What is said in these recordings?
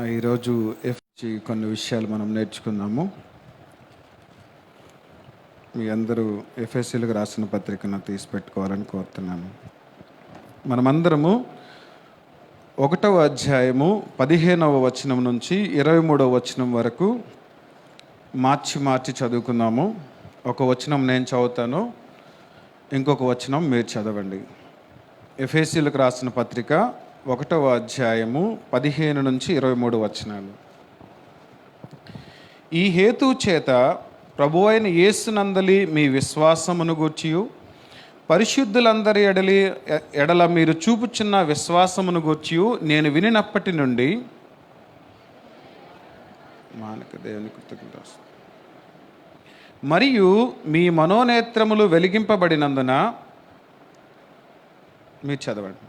ఈరోజు కొన్ని విషయాలు మనం నేర్చుకుందాము. మీ అందరూ ఎఫ్ఎస్సీలకు రాసిన పత్రికను తీసి పెట్టుకోవాలని కోరుతున్నాను. మనమందరము 1వ అధ్యాయము 15వ వచనం నుంచి 23వ వచనం వరకు మార్చి చదువుకుందాము. ఒక వచనం నేను చదువుతాను, ఇంకొక వచనం మీరు చదవండి. ఎఫ్ఎస్సీలకు రాసిన పత్రిక 1వ అధ్యాయము 15 నుంచి 23 వచనాలు. ఈ హేతు చేత ప్రభువైన యేసునందలి మీ విశ్వాసమును గూర్చియు పరిశుద్ధులందరి ఎడల మీరు చూపుచున్న విశ్వాసమును గూర్చియు నేను వినినప్పటి నుండి దేవుని కృతజ్ఞత మరియు మీ మనోనేత్రములు వెలిగింపబడినందున మీరు చదవండి.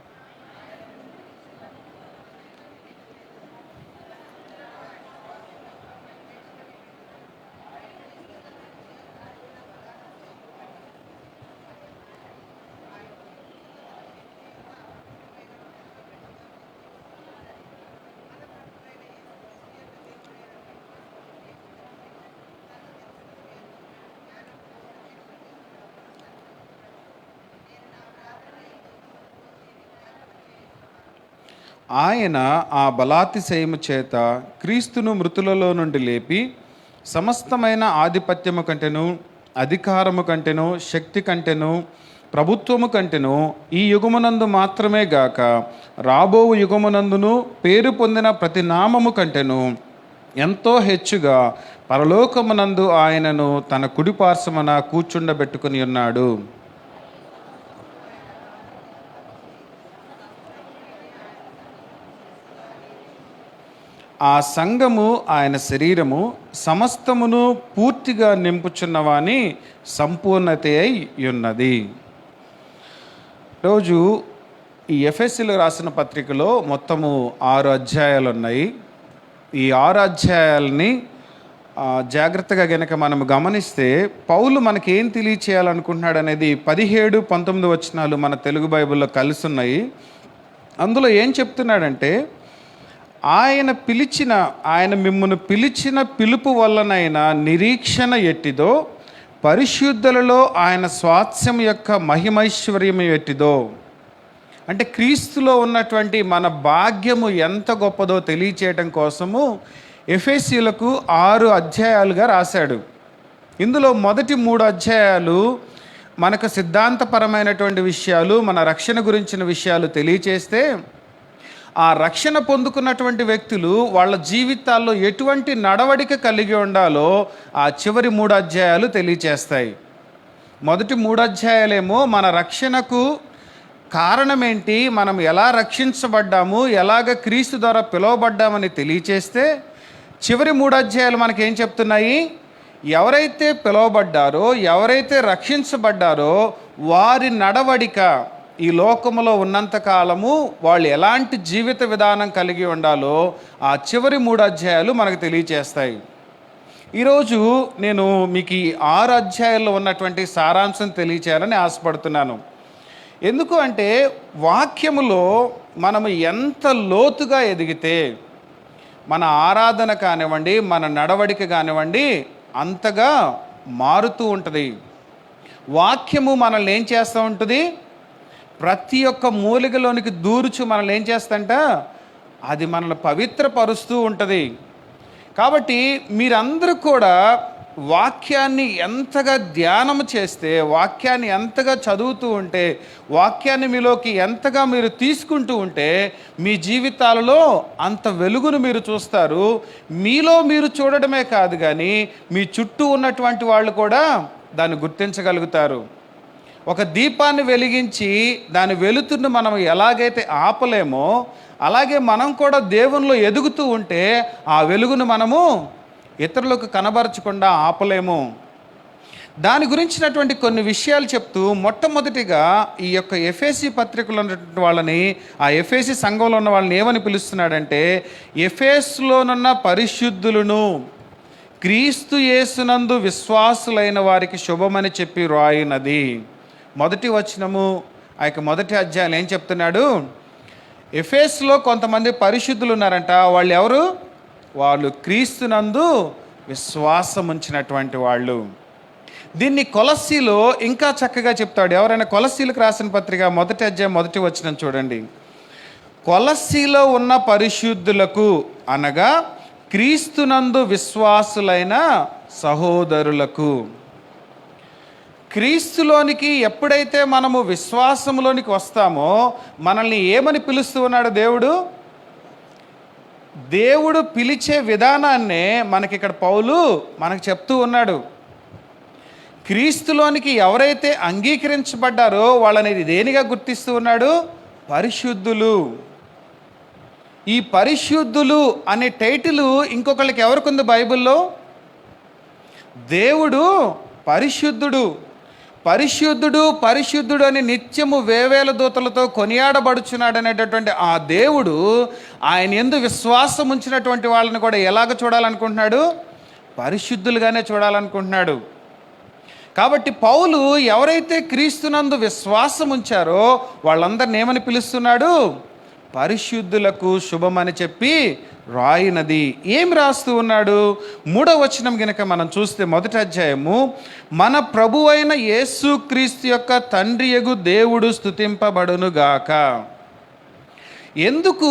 ఆయన ఆ బలాతిశయము చేత క్రీస్తును మృతులలో నుండి లేపి సమస్తమైన ఆధిపత్యము కంటెను, అధికారము కంటెను, శక్తి కంటెను, ప్రభుత్వము కంటెను ఈ యుగమునందు మాత్రమే గాక రాబో యుగమునందును పేరు పొందిన ప్రతి నామము కంటెను ఎంతో హెచ్చుగా పరలోకమునందు ఆయనను తన కుడిపార్శ్వమున కూర్చుండబెట్టుకుని ఉన్నాడు. ఆ సంఘము ఆయన శరీరము సమస్తమును పూర్తిగా నింపుచున్నవాని సంపూర్ణత అయి ఉన్నది. రోజు ఈ ఎఫ్ఎస్సీలో రాసిన పత్రికలో మొత్తము 6 అధ్యాయాలు ఉన్నాయి. ఈ 6 అధ్యాయాలని జాగ్రత్తగా గనక మనం గమనిస్తే పౌలు మనకేం తెలియచేయాలనుకుంటున్నాడు అనేది 17, 19 వచనాలు మన తెలుగు బైబిల్లో కలిసి ఉన్నాయి. అందులో ఏం చెప్తున్నాడంటే, ఆయన మిమ్మును పిలిచిన పిలుపు వల్లనైనా నిరీక్షణ ఎట్టిదో, పరిశుద్ధులలో ఆయన స్వాస్థ్యం యొక్క మహిమైశ్వర్యం ఎట్టిదో. అంటే క్రీస్తులో ఉన్నటువంటి మన భాగ్యము ఎంత గొప్పదో తెలియచేయటం కోసము ఎఫెసీయులకు 6 అధ్యాయాలుగా రాశాడు. ఇందులో మొదటి 3 అధ్యాయాలు మనకు సిద్ధాంతపరమైనటువంటి విషయాలు, మన రక్షణ గురించిన విషయాలు తెలియచేస్తే, ఆ రక్షణ పొందుకున్నటువంటి వ్యక్తులు వాళ్ళ జీవితాల్లో ఎటువంటి నడవడిక కలిగి ఉండాలో ఆ చివరి 3 అధ్యాయాలు తెలియచేస్తాయి. మొదటి 3 అధ్యాయాలేమో మన రక్షణకు కారణమేంటి, మనం ఎలా రక్షించబడ్డాము, ఎలాగ క్రీస్తు ద్వారా పిలువబడ్డామని తెలియచేస్తే, చివరి 3 అధ్యాయాలు మనకేం చెప్తున్నాయి, ఎవరైతే పిలువబడ్డారో, ఎవరైతే రక్షించబడ్డారో వారి నడవడిక ఈ లోకములో ఉన్నంతకాలము వాళ్ళు ఎలాంటి జీవిత విధానం కలిగి ఉండాలో ఆ చివరి 3 అధ్యాయాలు మనకు తెలియచేస్తాయి. ఈరోజు నేను మీకు ఈ 6 అధ్యాయాల్లో ఉన్నటువంటి సారాంశం తెలియచేయాలని ఆశపడుతున్నాను. ఎందుకు అంటే, వాక్యములో మనము ఎంత లోతుగా ఎదిగితే మన ఆరాధన కానివ్వండి, మన నడవడిక కానివ్వండి అంతగా మారుతూ ఉంటుంది. వాక్యము మనల్ని ఏం చేస్తూ ఉంటుంది, ప్రతి ఒక్క మూలికలోనికి దూరుచు మనల్ని ఏం చేస్తంట, అది మనల్ని పవిత్రపరుస్తూ ఉంటుంది. కాబట్టి మీరందరూ కూడా వాక్యాన్ని ఎంతగా ధ్యానం చేస్తే, వాక్యాన్ని ఎంతగా చదువుతూ ఉంటే, వాక్యాన్ని మీలోకి ఎంతగా మీరు తీసుకుంటూ ఉంటే మీ జీవితాలలో అంత వెలుగును మీరు చూస్తారు. మీలో మీరు చూడడమే కాదు కానీ మీ చుట్టూ ఉన్నటువంటి వాళ్ళు కూడా దాన్ని గుర్తించగలుగుతారు. ఒక దీపాన్ని వెలిగించి దాని వెలుతురును మనం ఎలాగైతే ఆపలేమో, అలాగే మనం కూడా దేవునిలో ఎదుగుతూ ఉంటే ఆ వెలుగును మనము ఇతరులకు కనబరచకుండా ఆపలేము. దాని గురించినటువంటి కొన్ని విషయాలు చెప్తూ మొట్టమొదటిగా ఈ యొక్క ఎఫెసీ పత్రికలో ఉన్నటువంటి వాళ్ళని, ఆ ఎఫెసీ సంఘంలో ఉన్న వాళ్ళని ఏమని పిలుస్తున్నాడంటే, ఎఫెసులోనున్న పరిశుద్ధులను క్రీస్తు యేసునందు విశ్వాసులైన వారికి శుభమని చెప్పి రాయినది. మొదటి వచనము ఆ యొక్క మొదటి అధ్యాయం ఏం చెప్తున్నాడు, ఎఫెసులో కొంతమంది పరిశుద్ధులు ఉన్నారంట. వాళ్ళు ఎవరు? వాళ్ళు క్రీస్తునందు విశ్వాసం ఉంచినటువంటి వాళ్ళు. దీన్ని కొలస్సీలో ఇంకా చక్కగా చెప్తాడు. ఎవరైనా కొలస్సీలకు రాసిన పత్రిక 1వ అధ్యాయం 1వ వచనం చూడండి. కొలస్సీలో ఉన్న పరిశుద్ధులకు అనగా క్రీస్తునందు విశ్వాసులైన సహోదరులకు. క్రీస్తులోనికి ఎప్పుడైతే మనము విశ్వాసంలోనికి వస్తామో మనల్ని ఏమని పిలుస్తూ ఉన్నాడు దేవుడు? దేవుడు పిలిచే విధానాన్నే మనకి ఇక్కడ పౌలు మనకు చెప్తూ ఉన్నాడు. క్రీస్తులోనికి ఎవరైతే అంగీకరించబడ్డారో వాళ్ళని దేనిగా గుర్తిస్తూ ఉన్నాడు? పరిశుద్ధులు. ఈ పరిశుద్ధులు అనే టైటిల్ ఇంకొకళ్ళకి ఎవరికి ఉంది బైబిల్లో? దేవుడు పరిశుద్ధుడు, పరిశుద్ధుడు, పరిశుద్ధుడు అని నిత్యము వేవేల దూతలతో కొనియాడబడుచున్నాడు అనేటటువంటి ఆ దేవుడు ఆయన యందు విశ్వాసం ఉంచినటువంటి వాళ్ళని కూడా ఎలాగ చూడాలనుకుంటున్నాడు? పరిశుద్ధులుగానే చూడాలనుకుంటున్నాడు. కాబట్టి పౌలు ఎవరైతే క్రీస్తునందు విశ్వాసం ఉంచారో వాళ్ళందరిని ఏమని పిలుస్తున్నాడు? పరిశుద్ధులకు శుభమని చెప్పి రాయినది. ఏం రాస్తూ ఉన్నాడు? 3వ వచనం గనుక మనం చూస్తే 1వ అధ్యాయము, మన ప్రభువైన యేసుక్రీస్తు యొక్క తండ్రియగు దేవుడు స్తుతింపబడునుగాక. ఎందుకు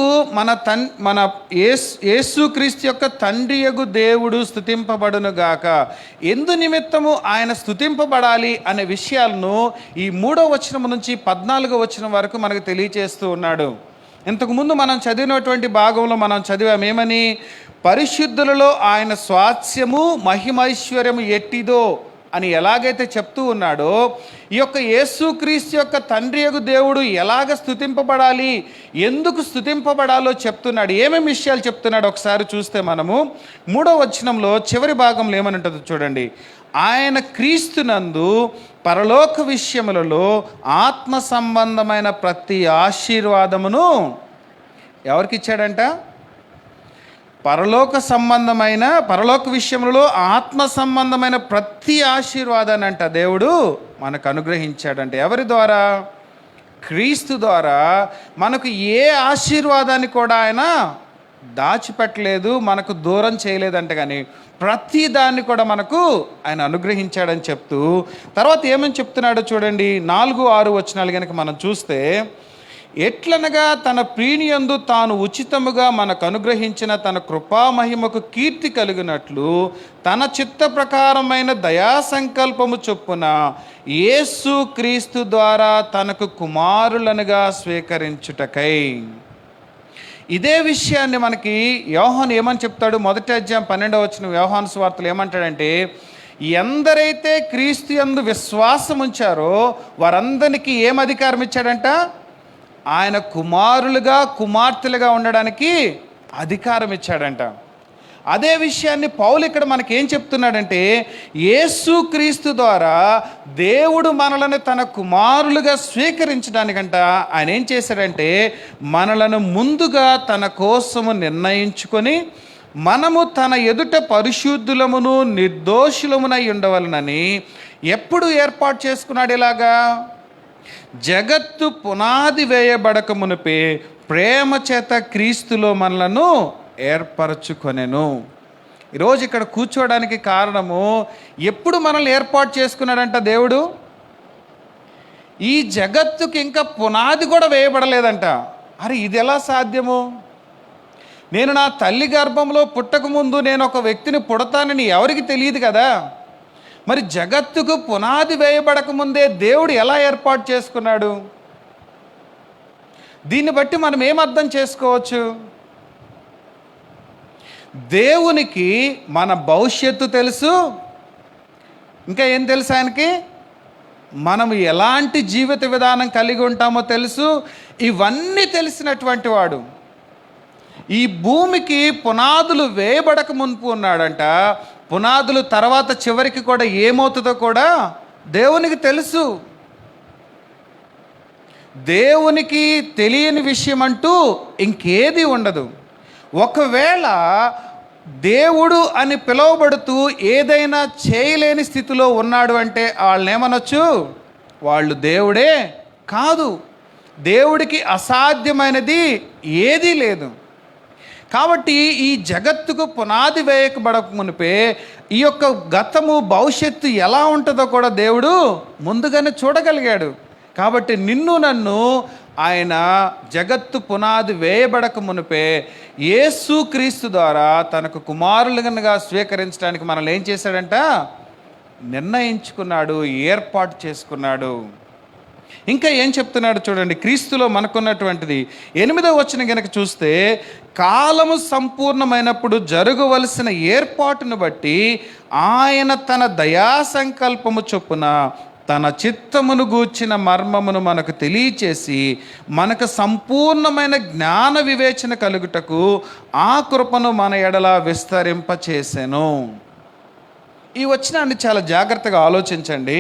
మన యేసుక్రీస్తు యొక్క తండ్రియగు దేవుడు స్తుతింపబడునుగాక, ఎందు నిమిత్తము ఆయన స్తుతింపబడాలి అనే విషయాలను ఈ 3వ వచనం నుంచి 14వ వచనం వరకు మనకు తెలియచేస్తూ ఉన్నాడు. ఇంతకుముందు మనం చదివినటువంటి భాగంలో మనం చదివామేమని? పరిశుద్ధులలో ఆయన స్వాస్యము మహిమైశ్వర్యము ఎట్టిదో అని ఎలాగైతే చెప్తూ ఉన్నాడో, ఈ యొక్క యేసుక్రీస్తు యొక్క తండ్రియగు దేవుడు ఎలాగ స్తుతింపబడాలి, ఎందుకు స్తుతింపబడాలో చెప్తున్నాడు. ఏమేమి విషయాలు చెప్తున్నాడు ఒకసారి చూస్తే మనము 3వ వచనంలో చివరి భాగంలో ఏమనంటుందో చూడండి. ఆయన క్రీస్తునందు పరలోక విషయములలో ఆత్మ సంబంధమైన ప్రతి ఆశీర్వాదమును ఎవరికి ఇచ్చాడంట? పరలోక విషయములలో ఆత్మ సంబంధమైన ప్రతి ఆశీర్వాదాన్ని అంట దేవుడు మనకు అనుగ్రహించాడంట. ఎవరి ద్వారా? క్రీస్తు ద్వారా. మనకు ఏ ఆశీర్వాదాన్ని కూడా ఆయన దాచిపెట్టలేదు, మనకు దూరం చేయలేదంట. కానీ ప్రతి దాన్ని కూడా మనకు ఆయన అనుగ్రహించాడని చెప్తూ తర్వాత ఏమని చెప్తున్నాడో చూడండి. 4-6 వచనాలు కనుక మనం చూస్తే, ఎట్లనగా తన ప్రీనియందు తాను ఉచితముగా మనకు అనుగ్రహించిన తన కృపామహిమకు కీర్తి కలిగినట్లు తన చిత్త ప్రకారమైన దయా సంకల్పము చొప్పున యేసు క్రీస్తు ద్వారా తనకు కుమారులనుగా స్వీకరించుటకై. ఇదే విషయాన్ని మనకి యోహాను ఏమని చెప్తాడు? 1వ అధ్యాయం 12వ వచనం యోహాను సువార్తలు ఏమంటాడంటే, ఎందరైతే క్రీస్తు యందు విశ్వాసం ఉంచారో వారందరికీ ఏం అధికారం ఇచ్చాడంట? ఆయన కుమారులుగా కుమార్తెలుగా ఉండడానికి అధికారం ఇచ్చాడంట. అదే విషయాన్ని పౌలు ఇక్కడ మనకేం చెప్తున్నాడంటే, యేసుక్రీస్తు ద్వారా దేవుడు మనలను తన కుమారులుగా స్వీకరించడానికంట ఆయన ఏం చేశాడంటే, మనలను ముందుగా తన కోసము నిర్ణయించుకొని మనము తన ఎదుట పరిశుద్ధులమును నిర్దోషులమునై ఉండవలనని ఎప్పుడు ఏర్పాటు చేసుకున్నాడు? ఇలాగా జగత్తు పునాది వేయబడక మునిపే ప్రేమ చేత క్రీస్తులో మనలను ఏర్పరచుకొనెను. ఈరోజు ఇక్కడ కూర్చోవడానికి కారణము, ఎప్పుడు మనల్ని ఏర్పాటు చేసుకున్నాడంట దేవుడు? ఈ జగత్తుకి ఇంకా పునాది కూడా వేయబడలేదంట. అరే ఇది ఎలా సాధ్యము? నేను నా తల్లి గర్భంలో పుట్టకముందు నేను ఒక వ్యక్తిని పుడతానని ఎవరికి తెలియదు కదా. మరి జగత్తుకు పునాది వేయబడకముందే దేవుడు ఎలా ఏర్పాటు చేసుకున్నాడు? దీన్ని బట్టి మనం ఏం అర్థం చేసుకోవచ్చు? దేవునికి మన భవిష్యత్తు తెలుసు. ఇంకా ఏం తెలుసు ఆయనకి? మనము ఎలాంటి జీవిత విధానం కలిగి ఉంటామో తెలుసు. ఇవన్నీ తెలిసినటువంటి వాడు ఈ భూమికి పునాదులు వేయబడక మునుపు ఉన్నాడంట. పునాదులు తర్వాత చివరికి కూడా ఏమవుతుందో కూడా దేవునికి తెలుసు. దేవునికి తెలియని విషయం అంటూ ఇంకేది ఉండదు. ఒకవేళ దేవుడు అని పిలువబడుతూ ఏదైనా చేయలేని స్థితిలో ఉన్నాడు అంటే వాళ్ళని ఏమనొచ్చు? వాళ్ళు దేవుడే కాదు. దేవుడికి అసాధ్యమైనది ఏదీ లేదు. కాబట్టి ఈ జగత్తుకు పునాది వేయకబడక మునిపే ఈ యొక్క గతము భవిష్యత్తు ఎలా ఉంటుందో కూడా దేవుడు ముందుగానే చూడగలిగాడు. కాబట్టి నిన్ను నన్ను ఆయన జగత్తు పునాది వేయబడక మునిపే యేసుక్రీస్తు ద్వారా తనకు కుమారులుగా స్వీకరించడానికి మనల్ని ఏం చేశాడంట? నిర్ణయించుకున్నాడు, ఏర్పాటు చేసుకున్నాడు. ఇంకా ఏం చెప్తున్నాడు చూడండి, క్రీస్తులో మనకున్నటువంటిది 8వ వచనం గనక చూస్తే, కాలము సంపూర్ణమైనప్పుడు జరగవలసిన ఏర్పాటును బట్టి ఆయన తన దయా సంకల్పము చొప్పున తన చిత్తమును గూర్చిన మర్మమును మనకు తెలియచేసి మనకు సంపూర్ణమైన జ్ఞాన వివేచన కలుగుటకు ఆ కృపను మన ఎడల విస్తరింపచేసెను. ఈ వచనాన్ని చాలా జాగ్రత్తగా ఆలోచించండి.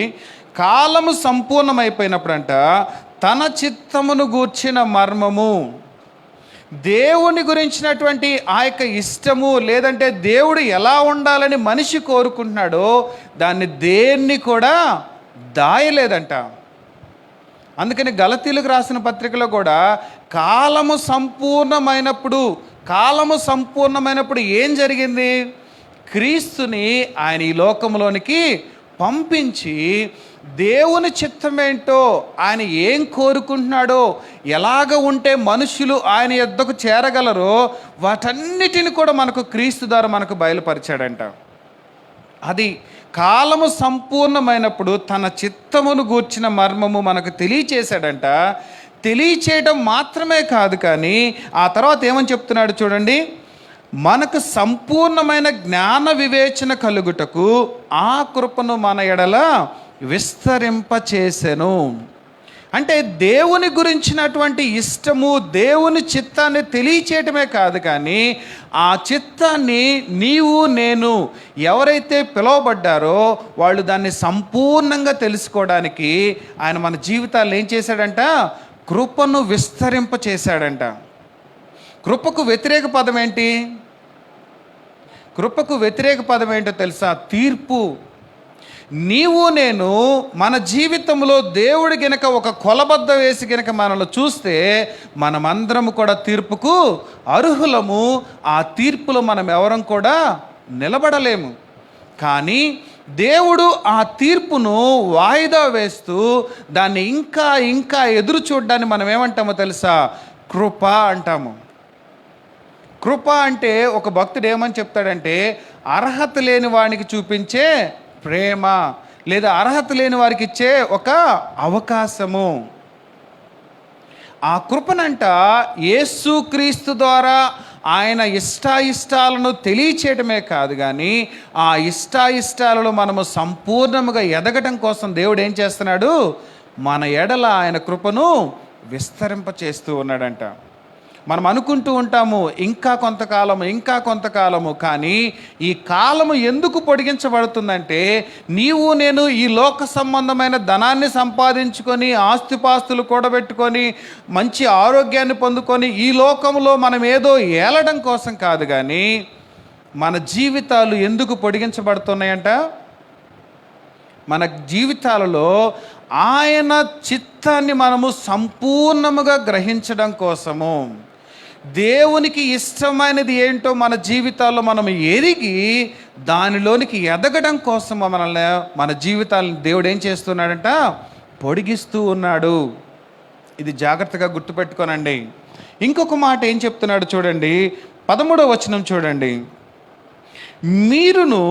కాలము సంపూర్ణమైపోయినప్పుడంట తన చిత్తమును గూర్చిన మర్మము, దేవుని గురించినటువంటి ఆ యొక్క ఇష్టము, లేదంటే దేవుడు ఎలా ఉండాలని మనిషి కోరుకుంటున్నాడో దాన్ని దేన్ని కూడా దాయలేదంట. అందుకని గలతీలకు రాసిన పత్రికలో కూడా కాలము సంపూర్ణమైనప్పుడు ఏం జరిగింది? క్రీస్తుని ఆయన ఈ లోకంలోనికి పంపించి దేవుని చిత్తం ఏంటో, ఆయన ఏం కోరుకుంటున్నాడో, ఎలాగ ఉంటే మనుషులు ఆయన యొద్దకు చేరగలరో వాటన్నిటిని కూడా మనకు క్రీస్తు ద్వారా మనకు బయలుపరిచాడంట. అది కాలము సంపూర్ణమైనప్పుడు తన చిత్తమును గూర్చిన మర్మము మనకు తెలియచేశాడంట. తెలియచేయడం మాత్రమే కాదు, కానీ ఆ తర్వాత ఏమని చెప్తున్నాడు చూడండి, మనకు సంపూర్ణమైన జ్ఞాన వివేచన కలుగుటకు ఆ కృపను మన ఎడల విస్తరింపచేసెను. అంటే దేవుని గురించినటువంటి ఇష్టము, దేవుని చిత్తాన్ని తెలియచేయటమే కాదు, కానీ ఆ చిత్తాన్ని నీవు నేను ఎవరైతే పిలువబడ్డారో వాళ్ళు దాన్ని సంపూర్ణంగా తెలుసుకోవడానికి ఆయన మన జీవితాల్లో ఏం చేశాడంట? కృపను విస్తరింపచేశాడంట. కృపకు వ్యతిరేక పదం ఏంటి? కృపకు వ్యతిరేక పదం ఏంటో తెలుసా? తీర్పు. నీవు నేను మన జీవితంలో దేవుడు గనక ఒక కొలబద్ద వేసి గనక మనల్ని చూస్తే మనమందరం కూడా తీర్పుకు అర్హులము. ఆ తీర్పులో మనం ఎవరం కూడా నిలబడలేము. కానీ దేవుడు ఆ తీర్పును వాయిదా వేస్తూ దాన్ని ఇంకా ఇంకా ఎదురు చూడడాన్ని మనం ఏమంటామో తెలుసా? కృప అంటాము. కృప అంటే ఒక భక్తుడు ఏమని చెప్తాడంటే, అర్హత లేని వానికి చూపించే ప్రేమ, లేదా అర్హత లేని వారికి ఇచ్చే ఒక అవకాశము. ఆ కృపనంట యేసుక్రీస్తు ద్వారా ఆయన ఇష్టాయిష్టాలను తెలియచేయటమే కాదు, కానీ ఆ ఇష్టాయిష్టాలలో మనము సంపూర్ణముగా ఎదగటం కోసం దేవుడు ఏం చేస్తున్నాడు? మన ఎడల ఆయన కృపను విస్తరింపచేస్తూ ఉన్నాడంట. మనం అనుకుంటూ ఉంటాము ఇంకా కొంతకాలము, కానీ ఈ కాలము ఎందుకు పొడిగించబడుతుందంటే, నీవు నేను ఈ లోక సంబంధమైన ధనాన్ని సంపాదించుకొని, ఆస్తిపాస్తులు కూడబెట్టుకొని, మంచి ఆరోగ్యాన్ని పొందుకొని ఈ లోకంలో మనం ఏదో ఏలడం కోసం కాదు, కానీ మన జీవితాలు ఎందుకు పొడిగించబడుతున్నాయంట? మన జీవితాలలో ఆయన చిత్తాన్ని మనము సంపూర్ణముగా గ్రహించడం కోసము, దేవునికి ఇష్టమైనది ఏంటో మన జీవితాల్లో మనం ఎరిగి దానిలోనికి ఎదగడం కోసం మన జీవితాలను దేవుడు ఏం చేస్తున్నాడంట? పొడిగిస్తూ ఉన్నాడు. ఇది జాగ్రత్తగా గుర్తుపెట్టుకోనండి. ఇంకొక మాట ఏం చెప్తున్నాడు చూడండి, 13వ వచనం చూడండి. మీరును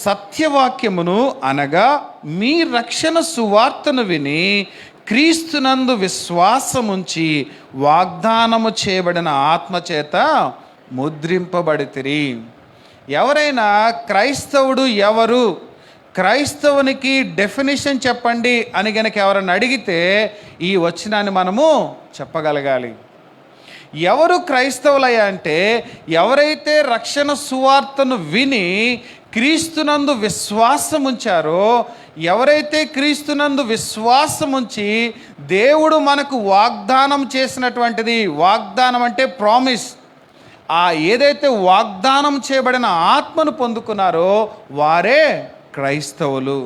సత్యవాక్యమును అనగా మీ రక్షణ సువార్తను విని క్రీస్తునందు విశ్వాసముంచి వాగ్దానము చేయబడిన ఆత్మచేత ముద్రింపబడితిరి. ఎవరైనా క్రైస్తవుడు ఎవరు, క్రైస్తవునికి డెఫినిషన్ చెప్పండి అని గనక ఎవరైనా అడిగితే ఈ వచనాన్ని మనము చెప్పగలగాలి. ఎవరు క్రైస్తవులయ్యా అంటే, ఎవరైతే రక్షణ సువార్తను విని క్రీస్తునందు విశ్వాసం ఉంచారో, ఎవరైతే క్రీస్తునందు విశ్వాసం ఉంచి దేవుడు మనకు వాగ్దానం చేసినటువంటిది, వాగ్దానం అంటే ప్రామిస్, ఆ ఏదైతే వాగ్దానం చేయబడిన ఆత్మను పొందుకున్నారో వారే క్రైస్తవులు.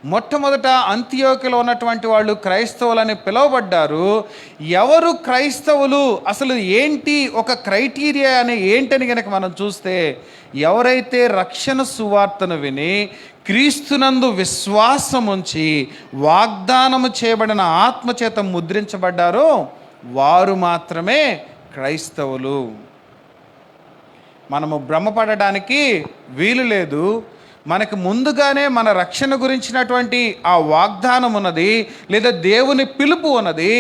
మొట్టమొదట అంతియోకిలో ఉన్నటువంటి వాళ్ళు క్రైస్తవులని పిలువబడ్డారు. ఎవరు క్రైస్తవులు, అసలు ఏంటి ఒక క్రైటీరియా అని ఏంటని కనుక మనం చూస్తే, ఎవరైతే రక్షణ సువార్తను విని క్రీస్తునందు విశ్వాసం ఉంచి వాగ్దానము చేయబడిన ఆత్మచేత ముద్రించబడ్డారో వారు మాత్రమే క్రైస్తవులు. మనము భ్రమపడడానికి వీలు లేదు. మనకు ముందుగానే మన రక్షణ గురించినటువంటి ఆ వాగ్దానం ఉన్నది, లేదా దేవుని పిలుపు ఉన్నది.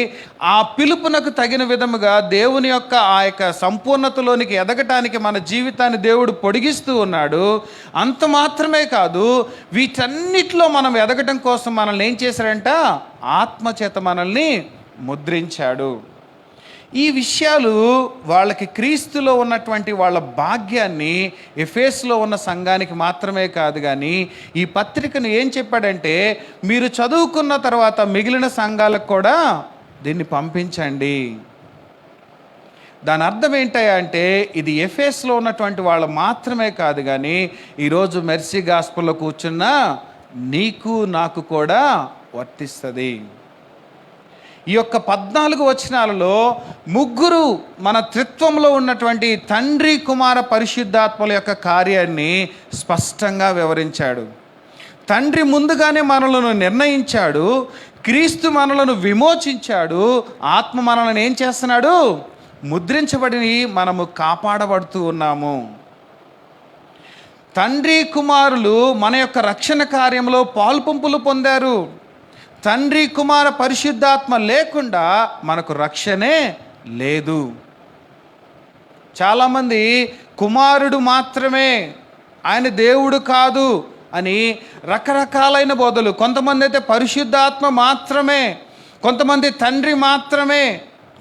ఆ పిలుపునకు తగిన విధముగా దేవుని యొక్క ఆ యొక్క సంపూర్ణతలోనికి ఎదగటానికి మన జీవితాన్ని దేవుడు పొడిగిస్తూ ఉన్నాడు. అంత మాత్రమే కాదు, వీటన్నిటిలో మనం ఎదగటం కోసం మనల్ని ఏం చేశాడంట, ఆత్మచేత మనల్ని ముద్రించాడు. ఈ విషయాలు వాళ్ళకి క్రీస్తులో ఉన్నటువంటి వాళ్ళ భాగ్యాన్ని ఎఫెసులో ఉన్న సంఘానికి మాత్రమే కాదు, కానీ ఈ పత్రికను ఏం చెప్పాడంటే, మీరు చదువుకున్న తర్వాత మిగిలిన సంఘాలకు కూడా దీన్ని పంపించండి. దాని అర్థం ఏంటయ్యా అంటే, ఇది ఎఫెసులో ఉన్నటువంటి వాళ్ళు మాత్రమే కాదు, కానీ ఈరోజు మెర్సీ గాస్పుల్లో కూర్చున్న నీకు నాకు కూడా వర్తిస్తుంది. ఈ యొక్క 14 వచనాలలో ముగ్గురు మన త్రిత్వంలో ఉన్నటువంటి తండ్రి, కుమార, పరిశుద్ధాత్మల యొక్క కార్యాన్ని స్పష్టంగా వివరించాడు. తండ్రి ముందుగానే మనలను నిర్ణయించాడు, క్రీస్తు మనలను విమోచించాడు, ఆత్మ మనలను ఏం చేస్తున్నాడు, ముద్రించబడి మనము కాపాడబడుతూ ఉన్నాము. తండ్రి కుమారులు మన యొక్క రక్షణ కార్యంలో పాలుపంపులు పొందారు. తండ్రి, కుమార, పరిశుద్ధాత్మ లేకుండా మనకు రక్షణే లేదు. చాలామంది కుమారుడు మాత్రమే, ఆయన దేవుడు కాదు అని రకరకాలైన బోధలు. కొంతమంది అయితే పరిశుద్ధాత్మ మాత్రమే, కొంతమంది తండ్రి మాత్రమే.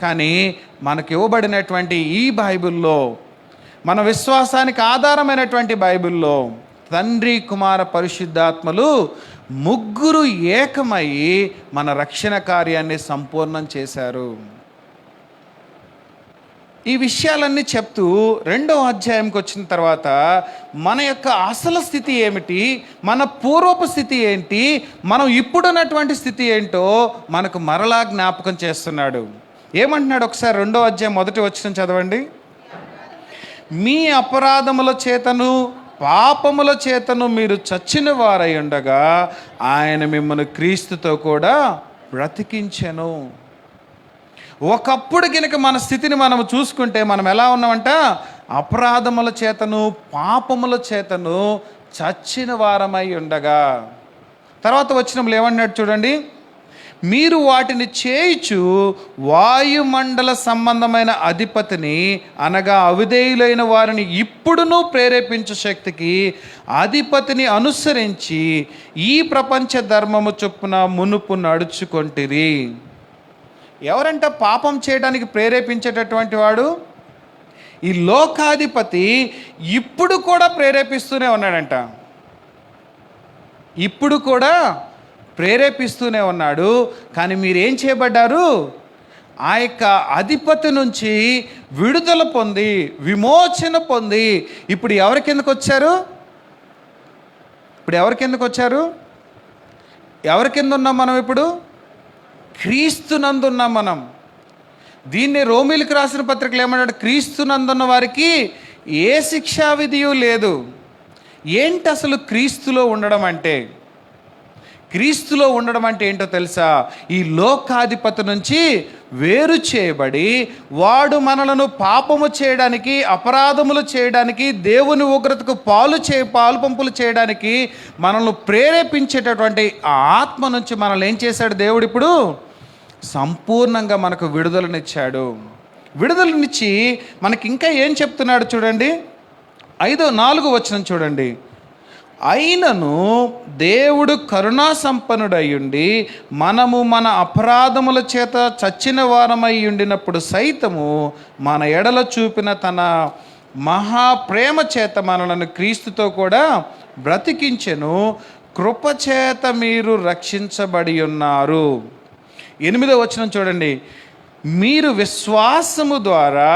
కానీ మనకు ఇవ్వబడినటువంటి ఈ బైబిల్లో, మన విశ్వాసానికి ఆధారమైనటువంటి బైబిల్లో తండ్రి, కుమార, పరిశుద్ధాత్మలు ముగ్గురు ఏకమై మన రక్షణ కార్యాన్ని సంపూర్ణం చేశారు. ఈ విషయాలన్నీ చెప్తూ 2వ అధ్యాయంకి వచ్చిన తర్వాత మన యొక్క అసలు స్థితి ఏమిటి, మన పూర్వపు స్థితి ఏంటి, మనం ఇప్పుడున్నటువంటి స్థితి ఏంటో మనకు మరలా జ్ఞాపకం చేస్తున్నాడు. ఏమంటున్నాడు ఒకసారి 2వ అధ్యాయం 1వ వచనం చదవండి. మీ అపరాధముల చేతను పాపముల చేతను మీరు చచ్చిన వారై ఉండగా ఆయన మిమ్మల్ని క్రీస్తుతో కూడా బ్రతికించెను. ఒకప్పుడు కనుక మన స్థితిని మనం చూసుకుంటే మనం ఎలా ఉన్నామంట, అపరాధముల చేతను పాపముల చేతను చచ్చిన వారమై ఉండగా. తర్వాత వచనంలో ఏమన్నాడు చూడండి, మీరు వాటిని చేయిచు వాయుమండల సంబంధమైన అధిపతిని, అనగా అవిధేయులైన వారిని ఇప్పుడును ప్రేరేపించు శక్తికి అధిపతిని అనుసరించి ఈ ప్రపంచ ధర్మము చొప్పున మునుపు నడుచుకొంటిరి. ఎవరంట పాపం చేయడానికి ప్రేరేపించేటటువంటి వాడు? ఈ లోకాధిపతి ఇప్పుడు కూడా ప్రేరేపిస్తూనే ఉన్నాడంట. ఇప్పుడు కూడా ప్రేరేపిస్తూనే ఉన్నాడు. కానీ మీరేం చేయబడ్డారు, ఆ యొక్క అధిపతి నుంచి విడుదల పొంది విమోచన పొంది ఇప్పుడు ఎవరి కిందకు వచ్చారు? ఎవరి కింద ఉన్నాం మనం? ఇప్పుడు క్రీస్తునందున్నాం మనం. దీన్ని రోమీలకు రాసిన పత్రికలు ఏమన్నాడు, క్రీస్తునందున్న వారికి ఏ శిక్షా విధియు లేదు. ఏంటి అసలు క్రీస్తులో ఉండడం అంటే? క్రీస్తులో ఉండడం అంటే ఏంటో తెలుసా? ఈ లోకాధిపతి నుంచి వేరు చేయబడి వాడు మనలను పాపము చేయడానికి, అపరాధములు చేయడానికి, దేవుని ఉగ్రతకు పాలు పంపులు చేయడానికి మనల్ని ప్రేరేపించేటటువంటి ఆ ఆత్మ నుంచి మనల్ని ఏం చేశాడు దేవుడు? ఇప్పుడు సంపూర్ణంగా మనకు విడుదలనిచ్చాడు. విడుదలనిచ్చి మనకి ఇంకా ఏం చెప్తున్నాడు చూడండి, 4వ వచనం చూడండి. అయినను దేవుడు కరుణా సంపన్నుడయ్యుండి మనము మన అపరాధముల చేత చచ్చిన వారమై ఉండినప్పుడు సైతము మన ఎడల చూపిన తన మహాప్రేమ చేత మనలను క్రీస్తుతో కూడా బ్రతికించెను. కృపచేత మీరు రక్షించబడి ఉన్నారు. 8వ వచనం చూడండి. మీరు విశ్వాసము ద్వారా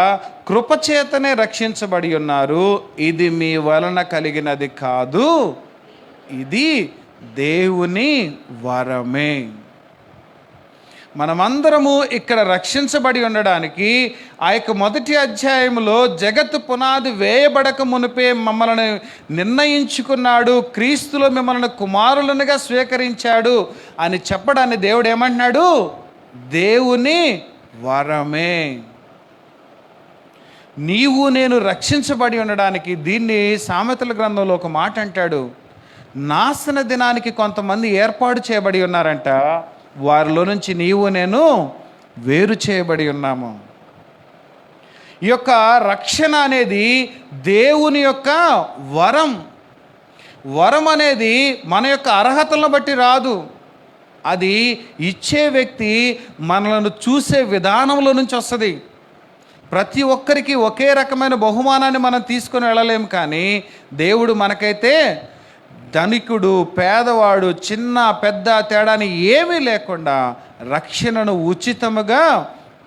కృపచేతనే రక్షించబడి ఉన్నారు. ఇది మీ వలన కలిగినది కాదు, ఇది దేవుని వరమే. మనమందరము ఇక్కడ రక్షించబడి ఉండడానికి ఆ యొక్క మొదటి అధ్యాయంలో జగత్తు పునాది వేయబడక మునిపే మమ్మల్ని నిర్ణయించుకున్నాడు, క్రీస్తులో మిమ్మల్ని కుమారులనుగా స్వీకరించాడు అని చెప్పడాన్ని దేవుడు ఏమంటున్నాడు? దేవుని వరమే. నీవు నేను రక్షించబడి ఉండడానికి దీన్ని సామెతల గ్రంథంలో ఒక మాట అంటాడు, నాశన దినానికి కొంతమంది ఏర్పాటు చేయబడి ఉన్నారంట, వారిలో నుంచి నీవు నేను వేరు చేయబడి ఉన్నాము. ఈ యొక్క రక్షణ అనేది దేవుని యొక్క వరం. వరం అనేది మన యొక్క అర్హతలను బట్టి రాదు, అది ఇచ్చే వ్యక్తి మనలను చూసే విధానంలో నుంచి వస్తుంది. ప్రతి ఒక్కరికి ఒకే రకమైన బహుమానాన్ని మనం తీసుకొని వెళ్ళలేము, కానీ దేవుడు మనకైతే ధనికుడు పేదవాడు చిన్న పెద్ద తేడాని ఏమీ లేకుండా రక్షణను ఉచితముగా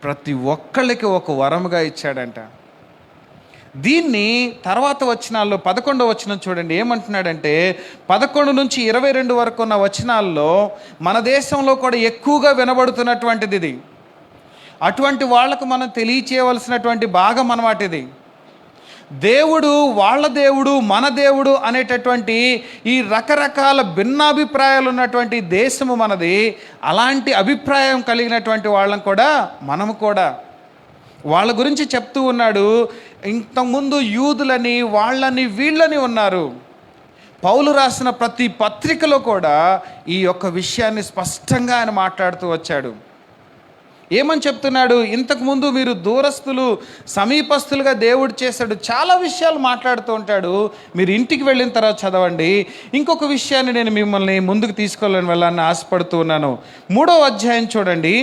ప్రతి ఒక్కళ్ళకి ఒక వరముగా ఇచ్చాడంట. దీన్ని తర్వాత వచనాల్లో 11వ వచనం చూడండి ఏమంటున్నాడంటే, 11 నుంచి 22 వరకు ఉన్న వచనాల్లో మన దేశంలో కూడా ఎక్కువగా వినబడుతున్నటువంటిది ఇది. అటువంటి వాళ్లకు మనం తెలియచేయవలసినటువంటి భాగం అన్నమాట ఇది. దేవుడు, వాళ్ళ దేవుడు, మన దేవుడు అనేటటువంటి ఈ రకరకాల భిన్నాభిప్రాయాలు ఉన్నటువంటి దేశము మనది. అలాంటి అభిప్రాయం కలిగినటువంటి వాళ్ళం కూడా మనము కూడా వాళ్ళ గురించి చెప్తూ ఉన్నాడు. ఇంతకుముందు యూదులని వాళ్ళని వీళ్ళని ఉన్నారు. పౌలు రాసిన ప్రతి పత్రికలో కూడా ఈ యొక్క విషయాన్ని స్పష్టంగా ఆయన మాట్లాడుతూ వచ్చాడు. ఏమని చెప్తున్నాడు? ఇంతకుముందు మీరు దూరస్తులు, సమీపస్తులుగా దేవుడు చేశాడు. చాలా విషయాలు మాట్లాడుతూ ఉంటాడు. మీరు ఇంటికి వెళ్ళిన తర్వాత చదవండి. ఇంకొక విషయాన్ని నేను మిమ్మల్ని ముందుకు వెళ్ళాలని ఆశపడుతూ ఉన్నాను. 3వ అధ్యాయం చూడండి.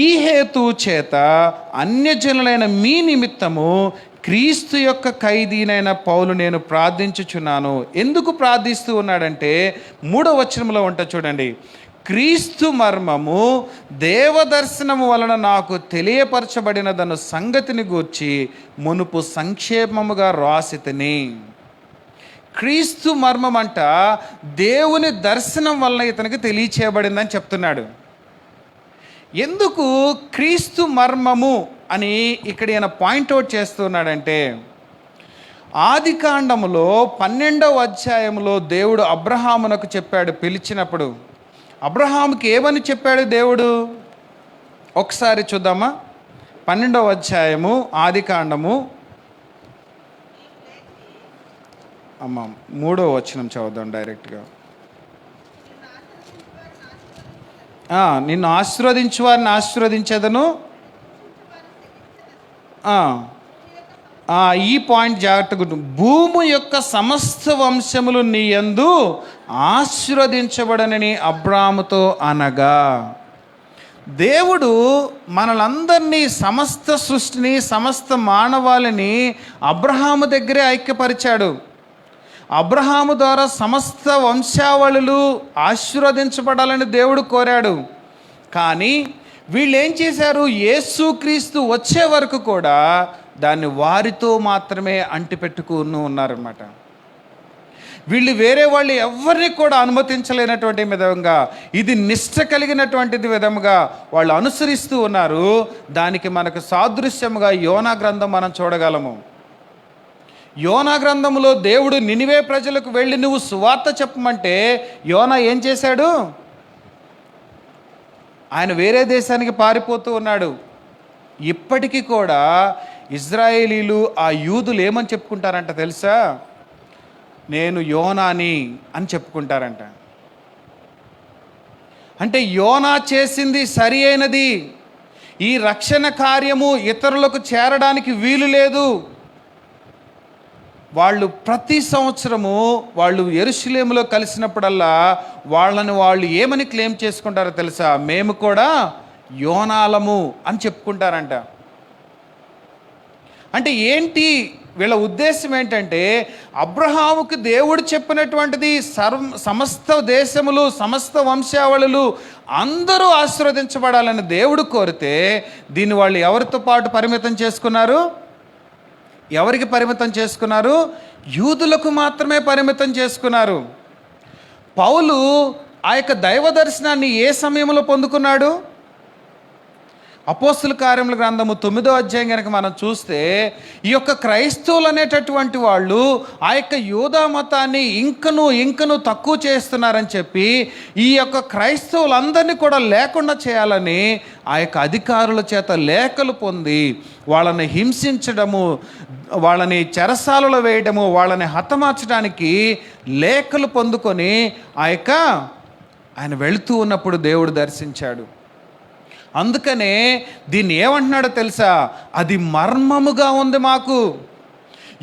ఈ హేతు చేత అన్యజనులైన మీ నిమిత్తము క్రీస్తు యొక్క ఖైదీనైన పౌలు నేను ప్రార్థించుచున్నాను. ఎందుకు ప్రార్థిస్తూ ఉన్నాడంటే 3వ వచనంలో ఉంటా చూడండి. క్రీస్తు మర్మము దేవదర్శనము వలన నాకు తెలియపరచబడినదన్న సంగతిని గూర్చి మునుపు సంక్షేమముగా రాసితిని. క్రీస్తు మర్మం అంట దేవుని దర్శనం వలన ఇతనికి తెలియచేయబడిందని చెప్తున్నాడు. ఎందుకు క్రీస్తు మర్మము అని ఇక్కడ ఈయన పాయింట్అవుట్ చేస్తున్నాడంటే, ఆదికాండములో 12వ అధ్యాయంలో దేవుడు అబ్రహామునకు చెప్పాడు. పిలిచినప్పుడు అబ్రహాముకి ఏమని చెప్పాడు దేవుడు? ఒకసారి చూద్దామా? 12వ అధ్యాయము ఆదికాండము 3వ వచనం చదువుదాం డైరెక్ట్గా. నిన్ను ఆశీర్వదించు వారిని ఆశీర్వదించేదను. ఈ పాయింట్ జాగ్రత్తగా, భూమి యొక్క సమస్త వంశములు నీ యందు ఆశీర్వదించబడనని అబ్రాముతో అనగా, దేవుడు మనలందరినీ, సమస్త సృష్టిని, సమస్త మానవాళిని అబ్రహాము దగ్గరే ఐక్యపరిచాడు. అబ్రహాము ద్వారా సమస్త వంశావళులు ఆశీర్వదించబడాలని దేవుడు కోరాడు. కానీ వీళ్ళు ఏం చేశారు? యేసుక్రీస్తు వచ్చే వరకు కూడా దాన్ని వారితో మాత్రమే అంటిపెట్టుకుని ఉన్నారన్నమాట. వీళ్ళు వేరే వాళ్ళు ఎవరిని కూడా అనుమతించలేనటువంటి విధంగా, ఇది నిష్ఠ కలిగినటువంటిది విధముగా వాళ్ళు అనుసరిస్తూ ఉన్నారు. దానికి మనకు సాదృశ్యముగా యోనా గ్రంథం మనం చూడగలము. యోనా గ్రంథంలో దేవుడు నినివే ప్రజలకు వెళ్ళి నువ్వు సువార్త చెప్పమంటే యోనా ఏం చేశాడు? ఆయన వేరే దేశానికి పారిపోతూ ఉన్నాడు. ఇప్పటికీ కూడా ఇజ్రాయేలీలు, ఆ యూదులు ఏమని చెప్పుకుంటారంట తెలుసా? నేను యోనాని అని చెప్పుకుంటారంట. అంటే యోనా చేసింది సరి అయినది, ఈ రక్షణ కార్యము ఇతరులకు చేరడానికి వీలు లేదు. వాళ్ళు ప్రతి సంవత్సరము వాళ్ళు యెరూషలేములో కలిసినప్పుడల్లా వాళ్ళని వాళ్ళు ఏమని క్లెయిమ్ చేసుకుంటారో తెలుసా? మేము కూడా యోనాలము అని చెప్పుకుంటారంట. అంటే ఏంటి వీళ్ళ ఉద్దేశం? ఏంటంటే అబ్రహాముకు దేవుడు చెప్పినటువంటిది సమస్త దేశములు, సమస్త వంశావళులు అందరూ ఆశీర్వదించబడాలని దేవుడు కోరితే దీన్ని వాళ్ళు ఎవరితో పాటు పరిమితం చేసుకున్నారు? ఎవరికి పరిమితం చేసుకున్నారు? యూదులకు మాత్రమే పరిమితం చేసుకున్నారు. పౌలు ఆ యొక్క దైవ దర్శనాన్ని ఏ సమయంలో పొందుకున్నాడు? అపోస్తుల కార్యముల గ్రంథము 9వ అధ్యాయం కనుక మనం చూస్తే, ఈ యొక్క క్రైస్తవులు అనేటటువంటి వాళ్ళు ఆ యొక్క యూదా మతాన్ని ఇంకను తక్కువ చేస్తున్నారని చెప్పి ఈ యొక్క క్రైస్తవులందరినీ కూడా లేకుండా చేయాలని ఆ యొక్క అధికారుల చేత లేఖలు పొంది వాళ్ళని హింసించడము, వాళ్ళని చెరసాలలో వేయడము, వాళ్ళని హతమార్చడానికి లేఖలు పొందుకొని ఆయన వెళుతూ ఉన్నప్పుడు దేవుడు దర్శించాడు. అందుకనే దీన్ని ఏమంటున్నాడో తెలుసా? అది మర్మముగా ఉంది మాకు,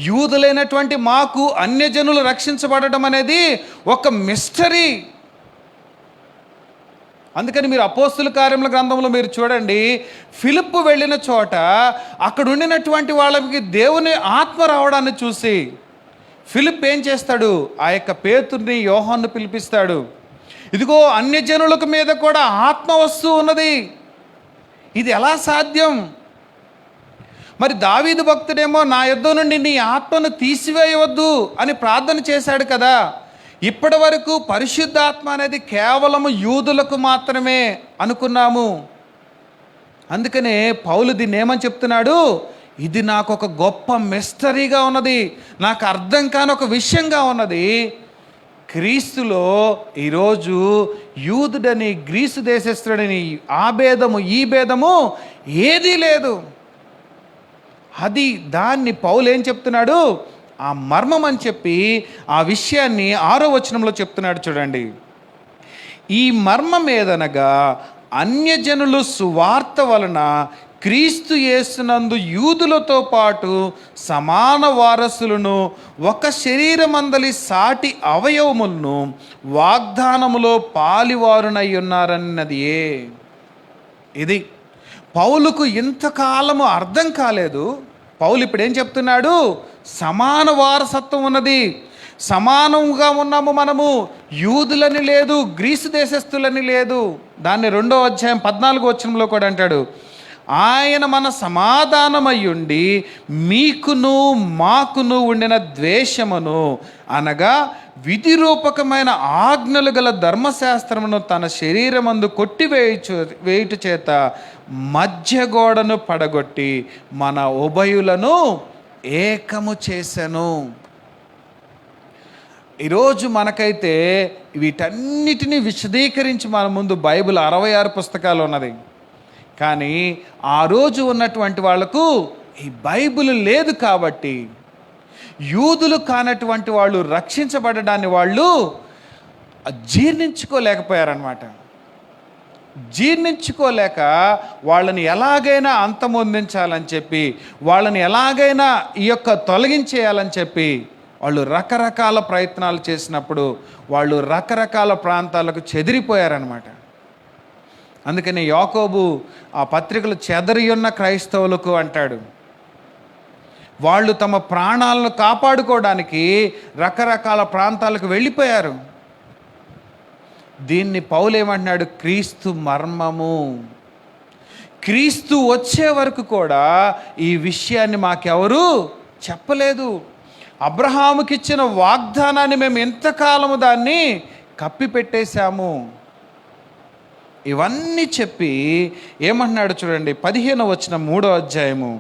యూదులైనటువంటి మాకు అన్యజనులు రక్షించబడడం అనేది ఒక మిస్టరీ. అందుకని మీరు అపోస్తుల కార్యముల గ్రంథంలో మీరు చూడండి, ఫిలిప్పు వెళ్ళిన చోట అక్కడ ఉండినటువంటి వాళ్ళకి దేవుని ఆత్మ రావడాన్ని చూసి ఫిలిప్ ఏం చేస్తాడు? ఆ యొక్క పేతుర్ని, యోహాను పిలిపిస్తాడు. ఇదిగో అన్యజనులకు మీద కూడా ఆత్మ వస్తూ ఉన్నది, ఇది ఎలా సాధ్యం? మరి దావీదు భక్తుడేమో నా యుద్ధ నుండి నీ ఆత్మను తీసివేయవద్దు అని ప్రార్థన చేశాడు కదా. ఇప్పటి వరకు పరిశుద్ధాత్మ అనేది కేవలం యూదులకు మాత్రమే అనుకున్నాము. అందుకనే పౌలు దీన్ని ఏమని చెప్తున్నాడు? ఇది నాకు ఒక గొప్ప మిస్టరీగా ఉన్నది, నాకు అర్థం కాని ఒక విషయంగా ఉన్నది. క్రీస్తులో ఈరోజు యూదుడని, గ్రీసు దేశస్థుడని, ఆ భేదము ఈ భేదము ఏదీ లేదు. దాన్ని పౌలు ఏం చెప్తున్నాడు? ఆ మర్మం అని చెప్పి ఆ విషయాన్ని 6వ వచనంలో చెప్తున్నాడు. చూడండి, ఈ మర్మం ఏదనగా అన్యజనులు సువార్త వలన క్రీస్తు యేసునందు యూదులతో పాటు సమాన వారసులను, ఒక శరీరమందలి సాటి అవయవములను వాగ్దానములో పాలివారునై ఉన్నారన్నదియే. ఇది పౌలుకు ఇంతకాలము అర్థం కాలేదు. పౌలు ఇప్పుడు ఏం చెప్తున్నాడు? సమాన వారసత్వం ఉన్నది, సమానంగా ఉన్నాము మనము, యూదులని లేదు, గ్రీసు దేశస్థులని లేదు. దాన్ని 2వ అధ్యాయం 14వ వచనంలో కూడా అంటాడు, ఆయన మన సమాధానమయ్యుండి మీకును మాకును ఉండిన ద్వేషమును, అనగా విధిరూపకమైన ఆజ్ఞలు గల ధర్మశాస్త్రమును తన శరీరమందు వేయుట చేత మధ్య గోడను పడగొట్టి మన ఉభయులను ఏకము చేసెను. ఈరోజు మనకైతే వీటన్నిటినీ విశదీకరించి మన ముందు బైబిల్ 66 పుస్తకాలు ఉన్నది. కానీ ఆ రోజు ఉన్నటువంటి వాళ్లకు ఈ బైబిల్ లేదు కాబట్టి యూదులు కానటువంటి వాళ్ళు రక్షించబడడాన్ని వాళ్ళు జీర్ణించుకోలేకపోయారన్నమాట. జీర్ణించుకోలేక వాళ్ళని ఎలాగైనా అంతమొందించాలని చెప్పి, వాళ్ళని ఎలాగైనా ఈ యొక్క తొలగించేయాలని చెప్పి వాళ్ళు రకరకాల ప్రయత్నాలు చేసినప్పుడు వాళ్ళు రకరకాల ప్రాంతాలకు చెదిరిపోయారనమాట. అందుకని యాకోబు ఆ పత్రికలు చెదరి ఉన్న క్రైస్తవులకు అంటాడు, వాళ్ళు తమ ప్రాణాలను కాపాడుకోవడానికి రకరకాల ప్రాంతాలకు వెళ్ళిపోయారు. దీన్ని పౌలు ఏమంటున్నాడు? క్రీస్తు మర్మము. క్రీస్తు వచ్చే వరకు కూడా ఈ విషయాన్ని మాకెవరు చెప్పలేదు. అబ్రహాముకిచ్చిన వాగ్దానాన్ని మేము ఎంతకాలము దాన్ని కప్పిపెట్టేశాము. ఇవన్నీ చెప్పి ఏమంటున్నాడు చూడండి, 15వ వచనం 3వ అధ్యాయము,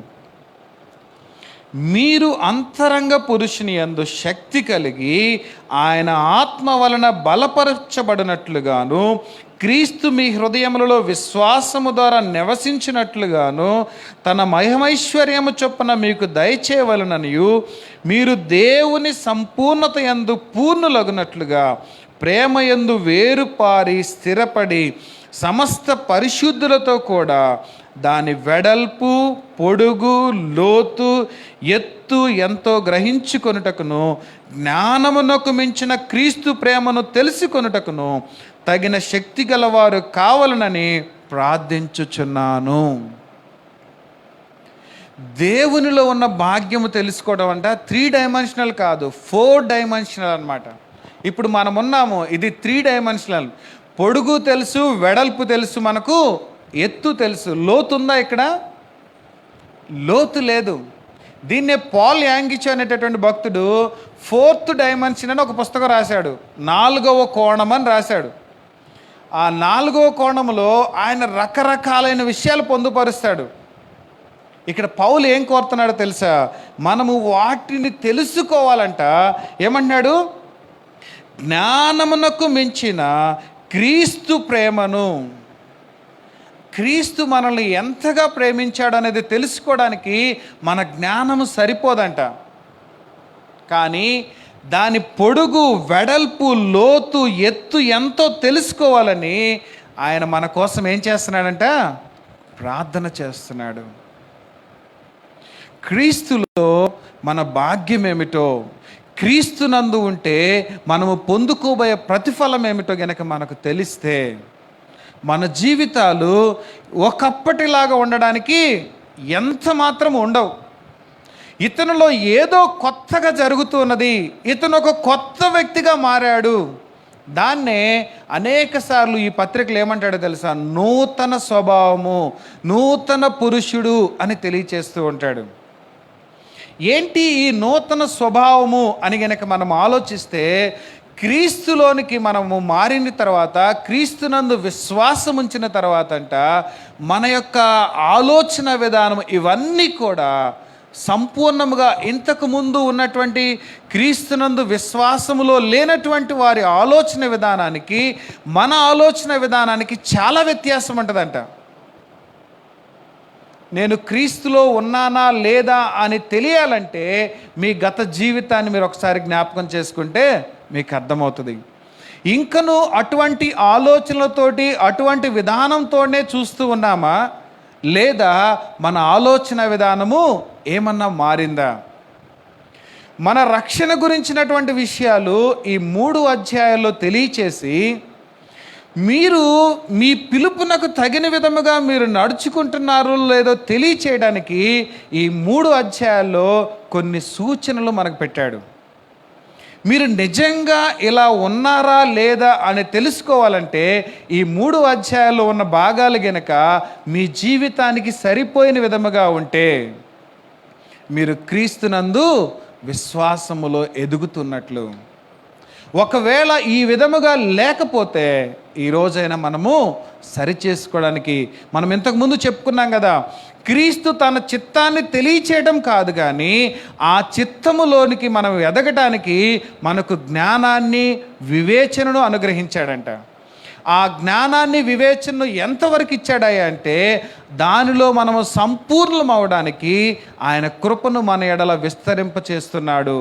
మీరు అంతరంగ పురుషుని యందు శక్తి కలిగి ఆయన ఆత్మ వలన బలపరచబడినట్లుగాను, క్రీస్తు మీ హృదయములలో విశ్వాసము ద్వారా నివసించినట్లుగాను తన మహిమైశ్వర్యము చొప్పున మీకు దయచేయవలననియు, మీరు దేవుని సంపూర్ణత యందు పూర్ణులగునట్లుగా ప్రేమ యందు వేరుపారి స్థిరపడి సమస్త పరిశుద్ధులతో కూడా దాని వెడల్పు, పొడుగు, లోతు, ఎత్తు ఎంతో గ్రహించుకొనుటకును, జ్ఞానమునకు మించిన క్రీస్తు ప్రేమను తెలుసుకొనుటకును తగిన శక్తి గలవారు కావాలనని ప్రార్థించుచున్నాను. దేవునిలో ఉన్న భాగ్యము తెలుసుకోవడం అంటే 3 డైమెన్షనల్ కాదు, 4 డైమెన్షనల్ అన్నమాట. ఇప్పుడు మనం ఉన్నాము, ఇది 3 డైమెన్షనల్. పొడుగు తెలుసు, వెడల్పు తెలుసు, మనకు ఎత్తు తెలుసు. లోతు ఉందా? ఇక్కడ లోతు లేదు. దీన్నే పాల్ యాంగిచ్ అనేటటువంటి భక్తుడు 4th డైమెన్షన్ అని ఒక పుస్తకం రాశాడు. 4వ కోణం అని రాశాడు. ఆ 4వ కోణంలో ఆయన రకరకాలైన విషయాలు పొందుపరుస్తాడు. ఇక్కడ పౌలు ఏం కోరుతున్నాడో తెలుసా? మనము వాటిని తెలుసుకోవాలంట. ఏమంటున్నాడు? జ్ఞానమునకు మించిన క్రీస్తు ప్రేమను, క్రీస్తు మనల్ని ఎంతగా ప్రేమించాడు అనేది తెలుసుకోవడానికి మన జ్ఞానము సరిపోదంట. కానీ దాని పొడుగు, వెడల్పు, లోతు, ఎత్తు ఎంతో తెలుసుకోవాలని ఆయన మన కోసం ఏం చేస్తున్నాడంట? ప్రార్థన చేస్తున్నాడు. క్రీస్తులో మన భాగ్యం ఏమిటో, క్రీస్తునందు ఉంటే మనము పొందుకోబోయే ప్రతిఫలం ఏమిటో గనక మనకు తెలిస్తే మన జీవితాలు ఒకప్పటిలాగా ఉండడానికి ఎంత మాత్రం ఉండవు. ఇతనిలో ఏదో కొత్తగా జరుగుతున్నది, ఇతను ఒక కొత్త వ్యక్తిగా మారాడు. దాన్నే అనేక సార్లు ఈ పత్రికలు ఏమంటాడో తెలుసా? నూతన స్వభావము, నూతన పురుషుడు అని తెలియచేస్తూ ఉంటాడు. ఏంటి ఈ నూతన స్వభావము అని గనక మనం ఆలోచిస్తే, క్రీస్తులోనికి మనము మారిన తర్వాత, క్రీస్తునందు విశ్వాసం ఉంచిన తర్వాత అంట మన యొక్క ఆలోచన విధానం ఇవన్నీ కూడా సంపూర్ణముగా ఇంతకు ముందు ఉన్నటువంటి క్రీస్తునందు విశ్వాసములో లేనటువంటి వారి ఆలోచన విధానానికి మన ఆలోచన విధానానికి చాలా వ్యత్యాసం ఉంటుందంట. నేను క్రీస్తులో ఉన్నానా లేదా అని తెలియాలంటే మీ గత జీవితాన్ని మీరు ఒకసారి జ్ఞాపకం చేసుకుంటే మీకు అర్థమవుతుంది. ఇంకను అటువంటి ఆలోచనలతోటి, అటువంటి విధానంతోనే చూస్తూ ఉన్నామా, లేదా మన ఆలోచన విధానము ఏమన్నా మారిందా? మన రక్షణ గురించినటువంటి విషయాలు ఈ 3 అధ్యాయాల్లో తెలియచేసి, మీరు మీ పిలుపునకు తగిన విధముగా మీరు నడుచుకుంటున్నారో లేదో తెలియచేయడానికి ఈ 3 అధ్యాయాల్లో కొన్ని సూచనలు మనకు పెట్టాడు. మీరు నిజంగా ఇలా ఉన్నారా లేదా అని తెలుసుకోవాలంటే ఈ 3 అధ్యాయాల్లో ఉన్న భాగాలు గనక మీ జీవితానికి సరిపోయిన విధముగా ఉంటే మీరు క్రీస్తునందు విశ్వాసములో ఎదుగుతున్నట్లు. ఒకవేళ ఈ విధముగా లేకపోతే ఈ రోజైనా మనము సరిచేసుకోవడానికి, మనం ఇంతకుముందు చెప్పుకున్నాం కదా, క్రీస్తు తన చిత్తాన్ని తెలియచేయడం కాదు, కానీ ఆ చిత్తములోనికి మనం ఎదగటానికి మనకు జ్ఞానాన్ని, వివేచనను అనుగ్రహించాడంట. ఆ జ్ఞానాన్ని, వివేచనను ఎంతవరకు ఇచ్చాడయ్యా అంటే దానిలో మనము సంపూర్ణం అవడానికి ఆయన కృపను మన ఎడల విస్తరింపచేస్తున్నాడు.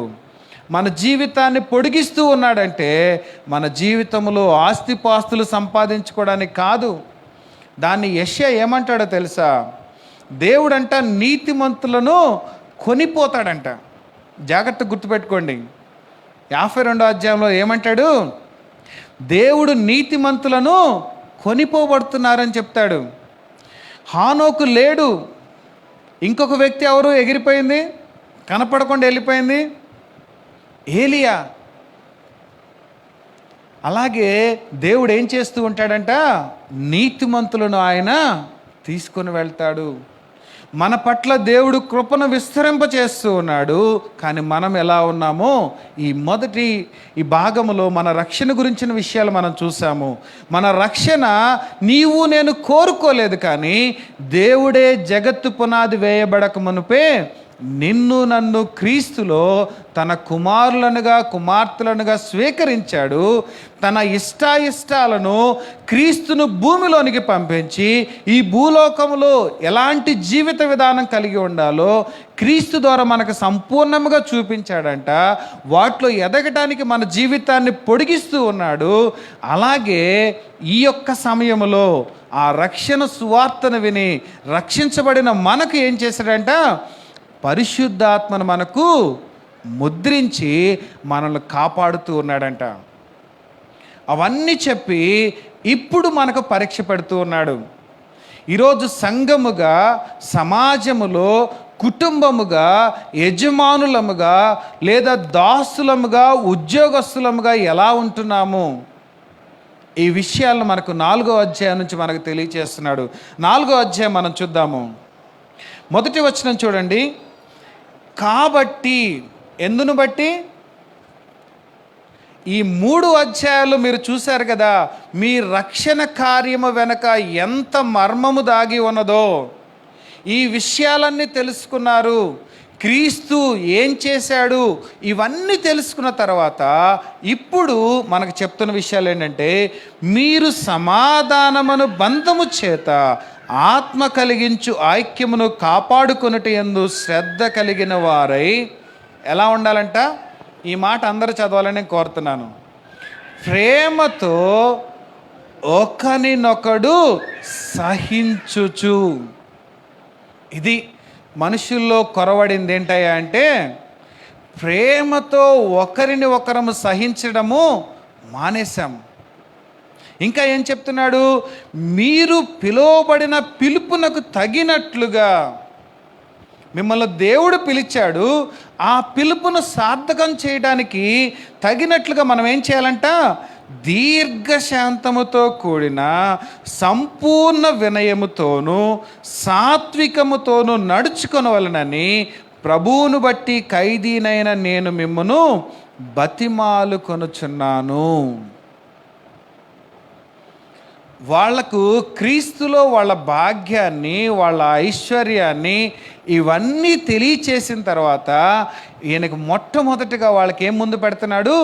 మన జీవితాన్ని పొడిగిస్తూ ఉన్నాడంటే మన జీవితంలో ఆస్తిపాస్తులు సంపాదించుకోవడానికి కాదు. దాన్ని యెషయా ఏమంటాడో తెలుసా? దేవుడంట నీతిమంతులను కొనిపోతాడంట. జాగ్రత్త గుర్తుపెట్టుకోండి. 52వ అధ్యాయంలో ఏమంటాడు? దేవుడు నీతిమంతులను కొనిపోబడుతున్నారని చెప్తాడు. హానోకు లేడు, ఇంకొక వ్యక్తి ఎవరు ఎగిరిపోయింది, కనపడకుండా వెళ్ళిపోయింది? ఏలియా. అలాగే దేవుడు ఏం చేస్తూ ఉంటాడంట? నీతిమంతులను ఆయన తీసుకొని వెళ్తాడు. మన పట్ల దేవుడు కృపను విస్తరింపచేస్తూ ఉన్నాడు. కానీ మనం ఎలా ఉన్నామో ఈ భాగములో మన రక్షణ గురించిన విషయాలు మనం చూసాము. మన రక్షణ నీవు నేను కోరుకోలేదు, కానీ దేవుడే జగత్తు పునాది వేయబడక మునుపే నిన్ను నన్ను క్రీస్తులో తన కుమారులనుగా, కుమార్తెలనుగా స్వీకరించాడు. తన ఇష్టాయిష్టాలను క్రీస్తును భూమిలోనికి పంపించి ఈ భూలోకంలో ఎలాంటి జీవిత విధానం కలిగి ఉండాలో క్రీస్తు ద్వారా మనకు సంపూర్ణంగా చూపించాడంట. వాటిలో ఎదగటానికి మన జీవితాన్ని పొడిగిస్తూ ఉన్నాడు. అలాగే ఈ యొక్క సమయంలో ఆ రక్షణ సువార్తను విని రక్షించబడిన మనకు ఏం చేశాడంట? పరిశుద్ధాత్మను మనకు ముద్రించి మనల్ని కాపాడుతూ ఉన్నాడంట. అవన్నీ చెప్పి ఇప్పుడు మనకు పరీక్ష పెడుతూ ఉన్నాడు. ఈరోజు సంఘముగా, సమాజములో, కుటుంబముగా, యజమానులముగా లేదా దాసులముగా, ఉద్యోగస్తులముగా ఎలా ఉంటున్నాము? ఈ విషయాలను మనకు 4వ అధ్యాయం నుంచి మనకు తెలియచేస్తున్నాడు. 4వ అధ్యాయం మనం చూద్దాము. మొదటి వచనం చూడండి. కాబట్టి ఎందును బట్టి, ఈ 3 అధ్యాయాలు మీరు చూశారు కదా, మీ రక్షణ కార్యము వెనక ఎంత మర్మము దాగి ఉన్నదో ఈ విషయాలన్నీ తెలుసుకున్నారు. క్రీస్తు ఏం చేశాడు ఇవన్నీ తెలుసుకున్న తర్వాత ఇప్పుడు మనకు చెప్తున్న విషయాలు ఏంటంటే, మీరు సమాధానమును బంధము చేత ఆత్మ కలిగించు ఐక్యమును కాపాడుకొనుట యందు శ్రద్ధ కలిగిన వారై ఎలా ఉండాలంట. ఈ మాట అందరూ చదవాలని నేను కోరుతున్నాను. ప్రేమతో ఒకరినొకడు సహించుచు. ఇది మనుషుల్లో కొరవడింది ఏంటయ్యా అంటే, ప్రేమతో ఒకరిని ఒకరము సహించడము మానేశాం. ఇంకా ఏం చెప్తున్నాడు, మీరు పిలువబడిన పిలుపునకు తగినట్లుగా. మిమ్మల్ని దేవుడు పిలిచాడు, ఆ పిలుపును సార్థకం చేయడానికి తగినట్లుగా మనం ఏం చేయాలంట, దీర్ఘశాంతముతో కూడిన సంపూర్ణ వినయముతోనూ సాత్వికముతోనూ నడుచుకొనవలనని ప్రభువును బట్టి ఖైదీనైన నేను మిమ్మును బతిమాలుకొనుచున్నాను. వాళ్లకు క్రీస్తులో వాళ్ళ భాగ్యాన్ని, వాళ్ళ ఐశ్వర్యాన్ని ఇవన్నీ తెలియచేసిన తర్వాత ఈయనకు మొట్టమొదటిగా వాళ్ళకి ఏం ముందు పెడుతున్నాడు,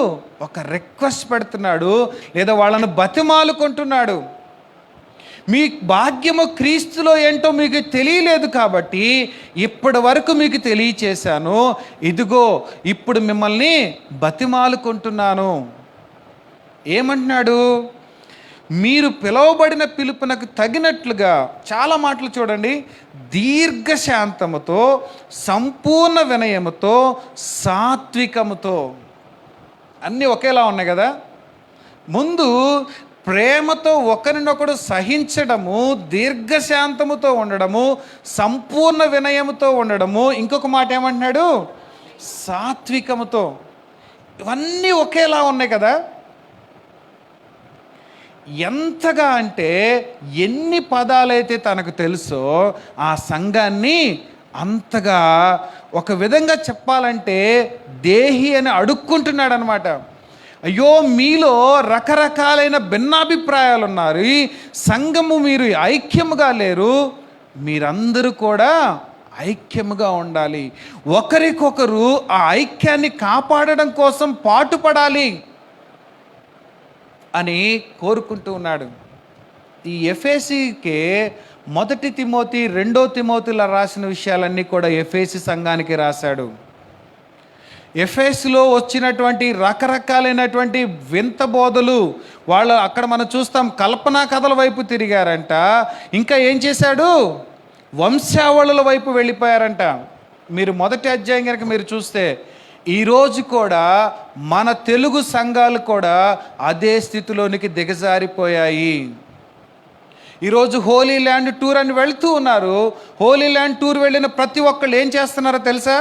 ఒక రిక్వెస్ట్ పెడుతున్నాడు, లేదా వాళ్ళను బతిమాలుకుంటున్నాడు. మీ భాగ్యము క్రీస్తులో ఏంటో మీకు తెలియలేదు కాబట్టి ఇప్పటి వరకు మీకు తెలియచేశాను, ఇదిగో ఇప్పుడు మిమ్మల్ని బతిమాలుకుంటున్నాను. ఏమంటున్నాడు, మీరు పిలువబడిన పిలుపునకు తగినట్లుగా. చాలా మాటలు చూడండి, దీర్ఘశాంతముతో సంపూర్ణ వినయముతో సాత్వికముతో. అన్నీ ఒకేలా ఉన్నాయి కదా. ముందు ప్రేమతో ఒకరినొకడు సహించడము, దీర్ఘశాంతముతో ఉండడము, సంపూర్ణ వినయముతో ఉండడము, ఇంకొక మాట ఏమంటున్నాడు, సాత్వికముతో. ఇవన్నీ ఒకేలా ఉన్నాయి కదా. ఎంతగా అంటే ఎన్ని పదాలైతే తనకు తెలుసో ఆ సంఘాన్ని అంతగా ఒక విధంగా చెప్పాలంటే దేహి అని అడుక్కుంటున్నాడు అనమాట. అయ్యో మీలో రకరకాలైన భిన్నాభిప్రాయాలు ఉన్నారు, ఈ సంఘము మీరు ఐక్యముగా లేరు, మీరందరూ కూడా ఐక్యముగా ఉండాలి, ఒకరికొకరు ఆ ఐక్యాన్ని కాపాడడం కోసం పాటుపడాలి అని కోరుకుంటూ ఉన్నాడు. ఈ ఎఫెసీకే 1 తిమోతి 2 తిమోతిలో రాసిన విషయాలన్నీ కూడా ఎఫెసీ సంఘానికి రాశాడు. ఎఫెసులో వచ్చినటువంటి రకరకాలైనటువంటి వింత బోధలు, వాళ్ళు అక్కడ మనం చూస్తాం కల్పనా కథల వైపు తిరిగారంట. ఇంకా ఏం చేశాడు, వంశావళుల వైపు వెళ్ళిపోయారంట. మీరు 1వ అధ్యాయం కనుక మీరు చూస్తే ఈరోజు కూడా మన తెలుగు సంఘాలు కూడా అదే స్థితిలోనికి దిగజారిపోయాయి. ఈరోజు హోలీ ల్యాండ్ టూర్ అని వెళ్తూ ఉన్నారు. హోలీ ల్యాండ్ టూర్ వెళ్ళిన ప్రతి ఒక్కళ్ళు ఏం చేస్తున్నారో తెలుసా,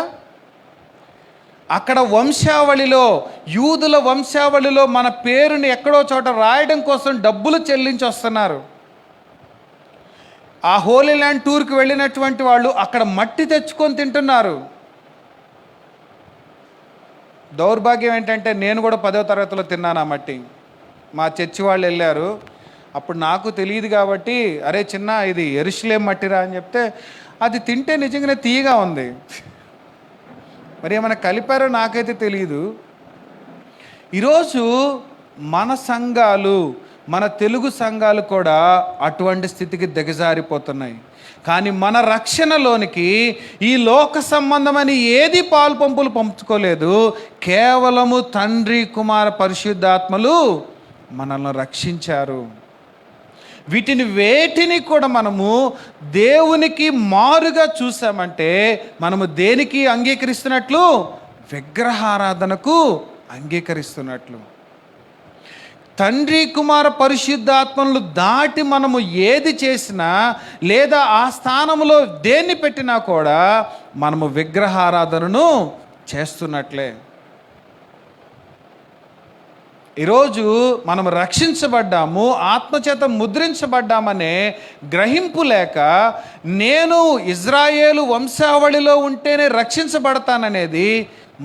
అక్కడ వంశావళిలో, యూదుల వంశావళిలో మన పేరుని ఎక్కడో చోట రాయడం కోసం డబ్బులు చెల్లించి వస్తున్నారు. ఆ హోలీ ల్యాండ్ టూర్కి వెళ్ళినటువంటి వాళ్ళు అక్కడ మట్టి తెచ్చుకొని తింటున్నారు. దౌర్భాగ్యం ఏంటంటే నేను కూడా 10వ తరగతిలో తిన్నాను ఆ మట్టి. మా చర్చి వాళ్ళు వెళ్ళారు, అప్పుడు నాకు తెలియదు కాబట్టి, అరే చిన్న ఇది యెరూషలేం మట్టిరా అని చెప్తే, అది తింటే నిజంగానే తీయగా ఉంది. మరి ఏమైనా కలిపారో నాకైతే తెలియదు. ఈరోజు మన సంఘాలు, మన తెలుగు సంఘాలు కూడా అటువంటి స్థితికి దిగజారిపోతున్నాయి. కానీ మన రక్షణలోనికి ఈ లోక సంబంధమని ఏది పాలు పంపులు పంపుకోలేదు. కేవలము తండ్రి కుమార పరిశుద్ధాత్మలు మనల్ని రక్షించారు. వీటిని వేటిని కూడా మనము దేవునికి మారుగా చూసామంటే మనము దేనికి అంగీకరిస్తున్నట్లు, విగ్రహారాధనకు అంగీకరిస్తున్నట్లు. తండ్రి కుమార పరిశుద్ధాత్మలు దాటి మనము ఏది చేసినా, లేదా ఆ స్థానంలో దేన్ని పెట్టినా కూడా మనము విగ్రహారాధనను చేస్తున్నట్లే. ఈరోజు మనం రక్షించబడ్డాము, ఆత్మచేత ముద్రించబడ్డామనే గ్రహింపు లేక నేను ఇజ్రాయేలు వంశావళిలో ఉంటేనే రక్షించబడతాననేది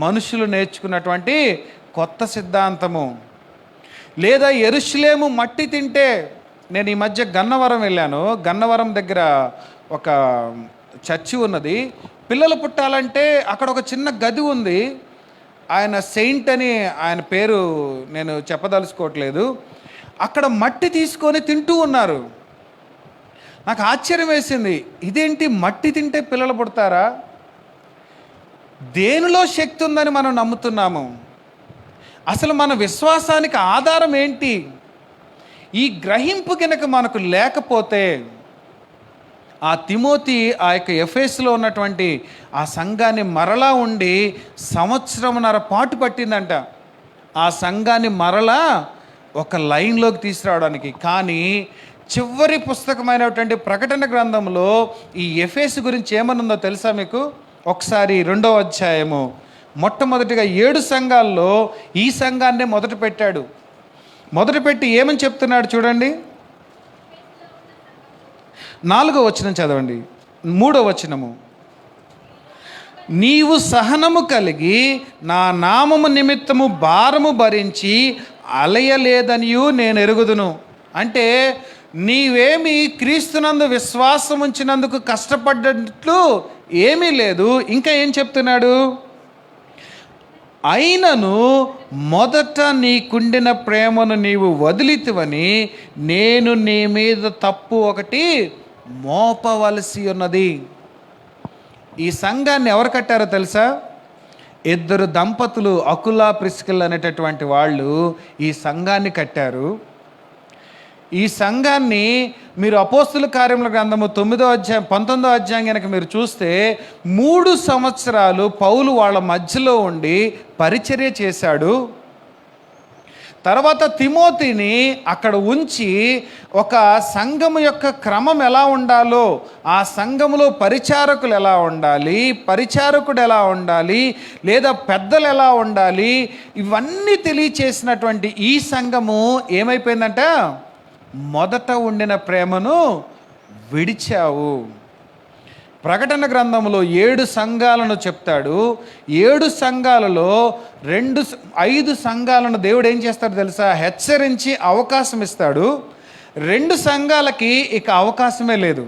మనుషులు నేర్చుకున్నటువంటి కొత్త సిద్ధాంతము. లేదా యెరూషలేము మట్టి తింటే, నేను ఈ మధ్య గన్నవరం వెళ్ళాను. గన్నవరం దగ్గర ఒక చర్చి ఉన్నది. పిల్లలు పుట్టాలంటే అక్కడ ఒక చిన్న గది ఉంది. ఆయన సెయింట్ అని, ఆయన పేరు నేను చెప్పదలుచుకోవట్లేదు. అక్కడ మట్టి తీసుకొని తింటూ ఉన్నారు. నాకు ఆశ్చర్యం వేసింది, ఇదేంటి మట్టి తింటే పిల్లలు పుడతారా? దేనిలో శక్తి ఉందని మనం నమ్ముతున్నాము? అసలు మన విశ్వాసానికి ఆధారం ఏంటి? ఈ గ్రహింపు కనుక మనకు లేకపోతే, ఆ తిమోతి ఆ యొక్క ఎఫెసులో ఉన్నటువంటి ఆ సంఘాన్ని మరలా ఉండి సంవత్సరంన్నర పాటు పట్టిందంట ఆ సంఘాన్ని మరలా ఒక లైన్లోకి తీసుకురావడానికి. కానీ చివరి పుస్తకమైనటువంటి ప్రకటన గ్రంథంలో ఈ ఎఫెసు గురించి ఏమనుందో తెలుసా మీకు? ఒకసారి 2వ అధ్యాయము మొట్టమొదటిగా 7 సంఘాల్లో ఈ సంఘాన్నే మొదట పెట్టాడు. మొదట పెట్టి ఏమని చెప్తున్నాడు చూడండి. 4వ వచనం చదవండి. 3వ వచనము, నీవు సహనము కలిగి నా నామము నిమిత్తము భారము భరించి అలయలేదనియు నేను ఎరుగుదును. అంటే నీవేమి క్రీస్తునందు విశ్వాసం ఉంచినందుకు కష్టపడ్డట్లు ఏమీ లేదు. ఇంకా ఏం చెప్తున్నాడు? అయినను మొదట నీకుండిన ప్రేమను నీవు వదిలితివని నేను నీ మీద తప్పు ఒకటి మోపవలసి ఉన్నది. ఈ సంఘాన్ని ఎవరు కట్టారో తెలుసా? 2 దంపతులు, అకులా ప్రిస్కిల్ అనేటటువంటి వాళ్ళు ఈ సంఘాన్ని కట్టారు. ఈ సంఘాన్ని మీరు అపోస్తుల కార్యముల గ్రంథము 9వ అధ్యాయం 19వ అధ్యాయం కనుక మీరు చూస్తే 3 సంవత్సరాలు పౌలు వాళ్ళ మధ్యలో ఉండి పరిచర్య చేశాడు. తర్వాత తిమోతిని అక్కడ ఉంచి ఒక సంఘము యొక్క క్రమం ఎలా ఉండాలో, ఆ సంఘములో పరిచారకులు ఎలా ఉండాలి, పరిచారకుడు ఎలా ఉండాలి, లేదా పెద్దలు ఎలా ఉండాలి, ఇవన్నీ తెలియచేసినటువంటి ఈ సంఘము ఏమైపోయిందంట? మొదట ఉండిన ప్రేమను విడిచావు. ప్రకటన గ్రంథంలో 7 సంఘాలను చెప్తాడు. 7 సంఘాలలో 5 సంఘాలను దేవుడు ఏం చేస్తాడు తెలుసా? హెచ్చరించి అవకాశం ఇస్తాడు. 2 సంఘాలకి ఇక అవకాశమే లేదు.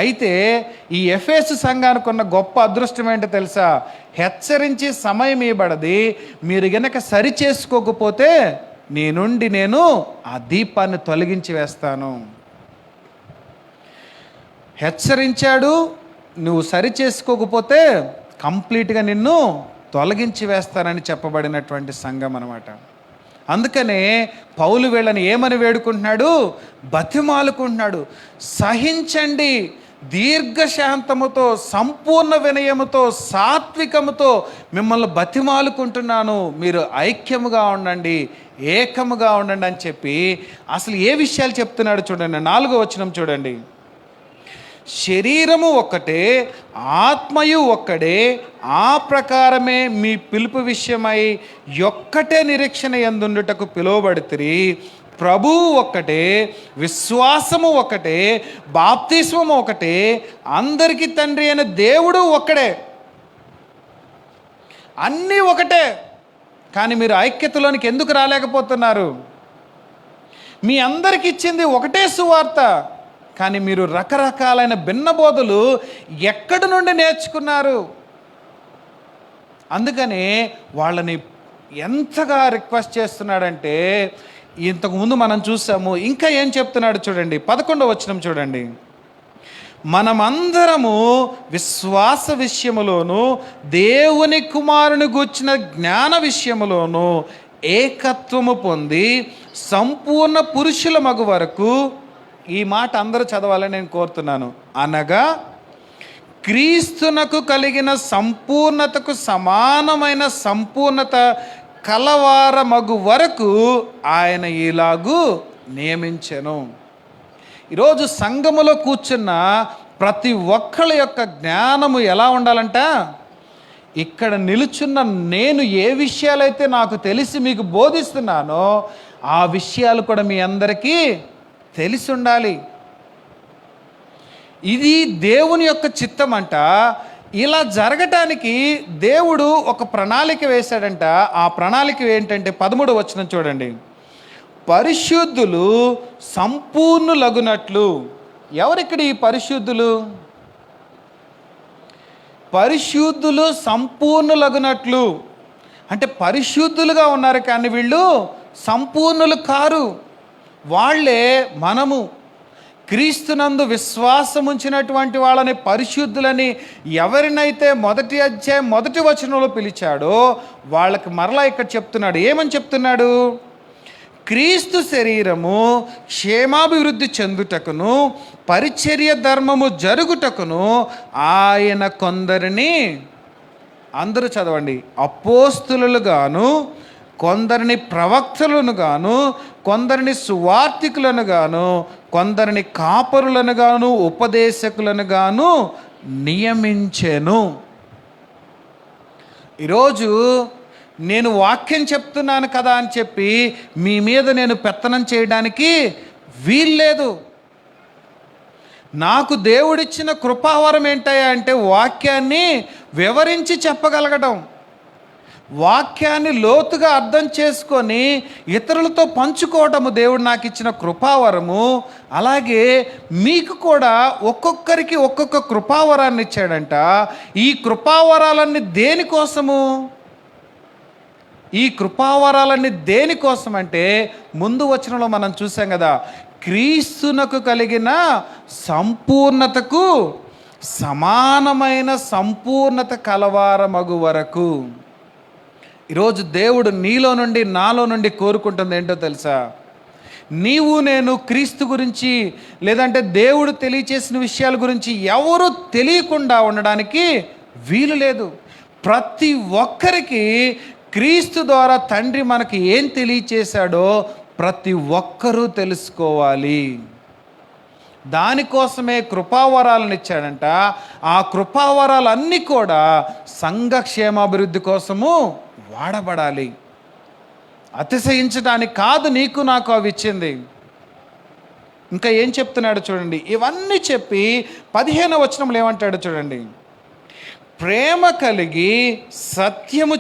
అయితే ఈ ఎఫెసు సంఘానికి ఉన్న గొప్ప అదృష్టం ఏంటో తెలుసా? హెచ్చరించి సమయం ఇవ్వబడది. మీరు గనక సరి చేసుకోకపోతే నీ నుండి నేను ఆ దీపాన్ని తొలగించి వేస్తాను. హెచ్చరించాడు, నువ్వు సరి చేసుకోకపోతే కంప్లీట్గా నిన్ను తొలగించి వేస్తానని చెప్పబడినటువంటి సంఘం అన్నమాట. అందుకనే పౌలు వీళ్ళని ఏమని వేడుకుంటున్నాడు? బతిమాలుకుంటున్నాడు. సహించండి, దీర్ఘశాంతముతో, సంపూర్ణ వినయముతో, సాత్వికముతో మిమ్మల్ని బతిమాలుకుంటున్నాను. మీరు ఐక్యముగా ఉండండి, ఏకముగా ఉండండి అని చెప్పి అసలు ఏ విషయాలు చెప్తున్నాడు చూడండి. 4వ వచనం చూడండి. శరీరము ఒక్కటే, ఆత్మయు ఒక్కడే, ఆ ప్రకారమే మీ పిలుపు విషయమై ఒక్కటే నిరీక్షణ యందుండుటకు పిలువబడితిరి. ప్రభువు ఒక్కటే, విశ్వాసము ఒకటే, బాప్తిస్మము ఒకటే, అందరికీ తండ్రి అయిన దేవుడు ఒక్కడే. అన్నీ ఒకటే. కానీ మీరు ఐక్యతలోనికి ఎందుకు రాలేకపోతున్నారు? మీ అందరికి ఇచ్చింది ఒకటే సువార్త, కానీ మీరు రకరకాలైన భిన్న బోధలు ఎక్కడి నుండి నేర్చుకున్నారు? అందుకని వాళ్ళని ఎంతగా రిక్వెస్ట్ చేస్తున్నాడంటే, ఇంతకుముందు మనం చూసాము. ఇంకా ఏం చెప్తున్నాడు చూడండి. 11వ వచనం చూడండి. మనమందరము విశ్వాస విషయములోను దేవుని కుమారుని గూర్చిన జ్ఞాన విషయములోను ఏకత్వము పొంది సంపూర్ణ పురుషుల మగు వరకు, ఈ మాట అందరూ చదవాలని నేను కోరుతున్నాను, అనగా క్రీస్తునకు కలిగిన సంపూర్ణతకు సమానమైన సంపూర్ణత కలవారమగు వరకు ఆయన ఇలాగూ నియమించెను. ఈరోజు సంఘములో కూర్చున్న ప్రతి ఒక్కళ్ళ యొక్క జ్ఞానము ఎలా ఉండాలంట? ఇక్కడ నిలుచున్న నేను ఏ విషయాలైతే నాకు తెలిసి మీకు బోధిస్తున్నానో ఆ విషయాలు కూడా మీ అందరికీ తెలిసి ఉండాలి. ఇది దేవుని యొక్క చిత్తం అంట. ఇలా జరగటానికి దేవుడు ఒక ప్రణాళిక వేశాడంట. ఆ ప్రణాళిక ఏంటంటే 13వ వచనం చూడండి. పరిశుద్ధులు సంపూర్ణులగునట్లు. ఎవరిక్కడ ఈ పరిశుద్ధులు? పరిశుద్ధులు సంపూర్ణులగునట్లు అంటే పరిశుద్ధులుగా ఉన్నారు, కానీ వీళ్ళు సంపూర్ణులు కారు. వాళ్ళే మనము. క్రీస్తునందు విశ్వాసం ఉంచినటువంటి వాళ్ళని పరిశుద్ధులని ఎవరినైతే మొదటి అధ్యాయం 1వ వచనంలో పిలిచాడో వాళ్ళకి మరలా ఇక్కడ చెప్తున్నాడు. ఏమని చెప్తున్నాడు? క్రీస్తు శరీరము క్షేమాభివృద్ధి చెందుటకును పరిచర్య ధర్మము జరుగుటకును ఆయన కొందరిని, అందరూ చదవండి, అపోస్తులను గాను, కొందరిని ప్రవక్తలను గాను, కొందరిని సువార్తికులను గాను, కొందరిని కాపరులను గాను, ఉపదేశకులను గాను నియమించెను. ఈరోజు నేను వాక్యం చెప్తున్నాను కదా అని చెప్పి మీ మీద నేను పెత్తనం చేయడానికి వీల్లేదు. నాకు దేవుడిచ్చిన కృపావరం ఏంటయ్యా అంటే వాక్యాన్ని వివరించి చెప్పగలగడం, వాక్యాన్ని లోతుగా అర్థం చేసుకొని ఇతరులతో పంచుకోవటము దేవుడు నాకు ఇచ్చిన కృపావరము. అలాగే మీకు కూడా ఒక్కొక్కరికి ఒక్కొక్క కృపావరాన్ని ఇచ్చాడంట. ఈ కృపావరాలన్నీ దేనికోసము? ఈ కృపావరాలన్నీ దేనికోసం అంటే ముందు వచనంలో మనం చూసాం కదా, క్రీస్తునకు కలిగిన సంపూర్ణతకు సమానమైన సంపూర్ణత కలవారమగు వరకు. ఈరోజు దేవుడు నీలో నుండి నాలో నుండి కోరుకుంటుంది ఏంటో తెలుసా? నీవు నేను క్రీస్తు గురించి లేదంటే దేవుడు తెలియచేసిన విషయాల గురించి ఎవరు తెలియకుండా ఉండడానికి వీలు లేదు. ప్రతి ఒక్కరికి క్రీస్తు ద్వారా తండ్రి మనకి ఏం తెలియచేశాడో ప్రతి ఒక్కరూ తెలుసుకోవాలి. దానికోసమే కృపావరాలను ఇచ్చాడంట. ఆ కృపావరాలన్నీ కూడా సంఘ క్షేమాభివృద్ధి కోసము వాడబడాలి. అతిశయించడానికి కాదు నీకు నాకు అవి ఇచ్చింది. ఇంకా ఏం చెప్తున్నాడు చూడండి. ఇవన్నీ చెప్పి 15వ వచనంలో ఏమంటాడు చూడండి. ప్రేమ కలిగి సత్యము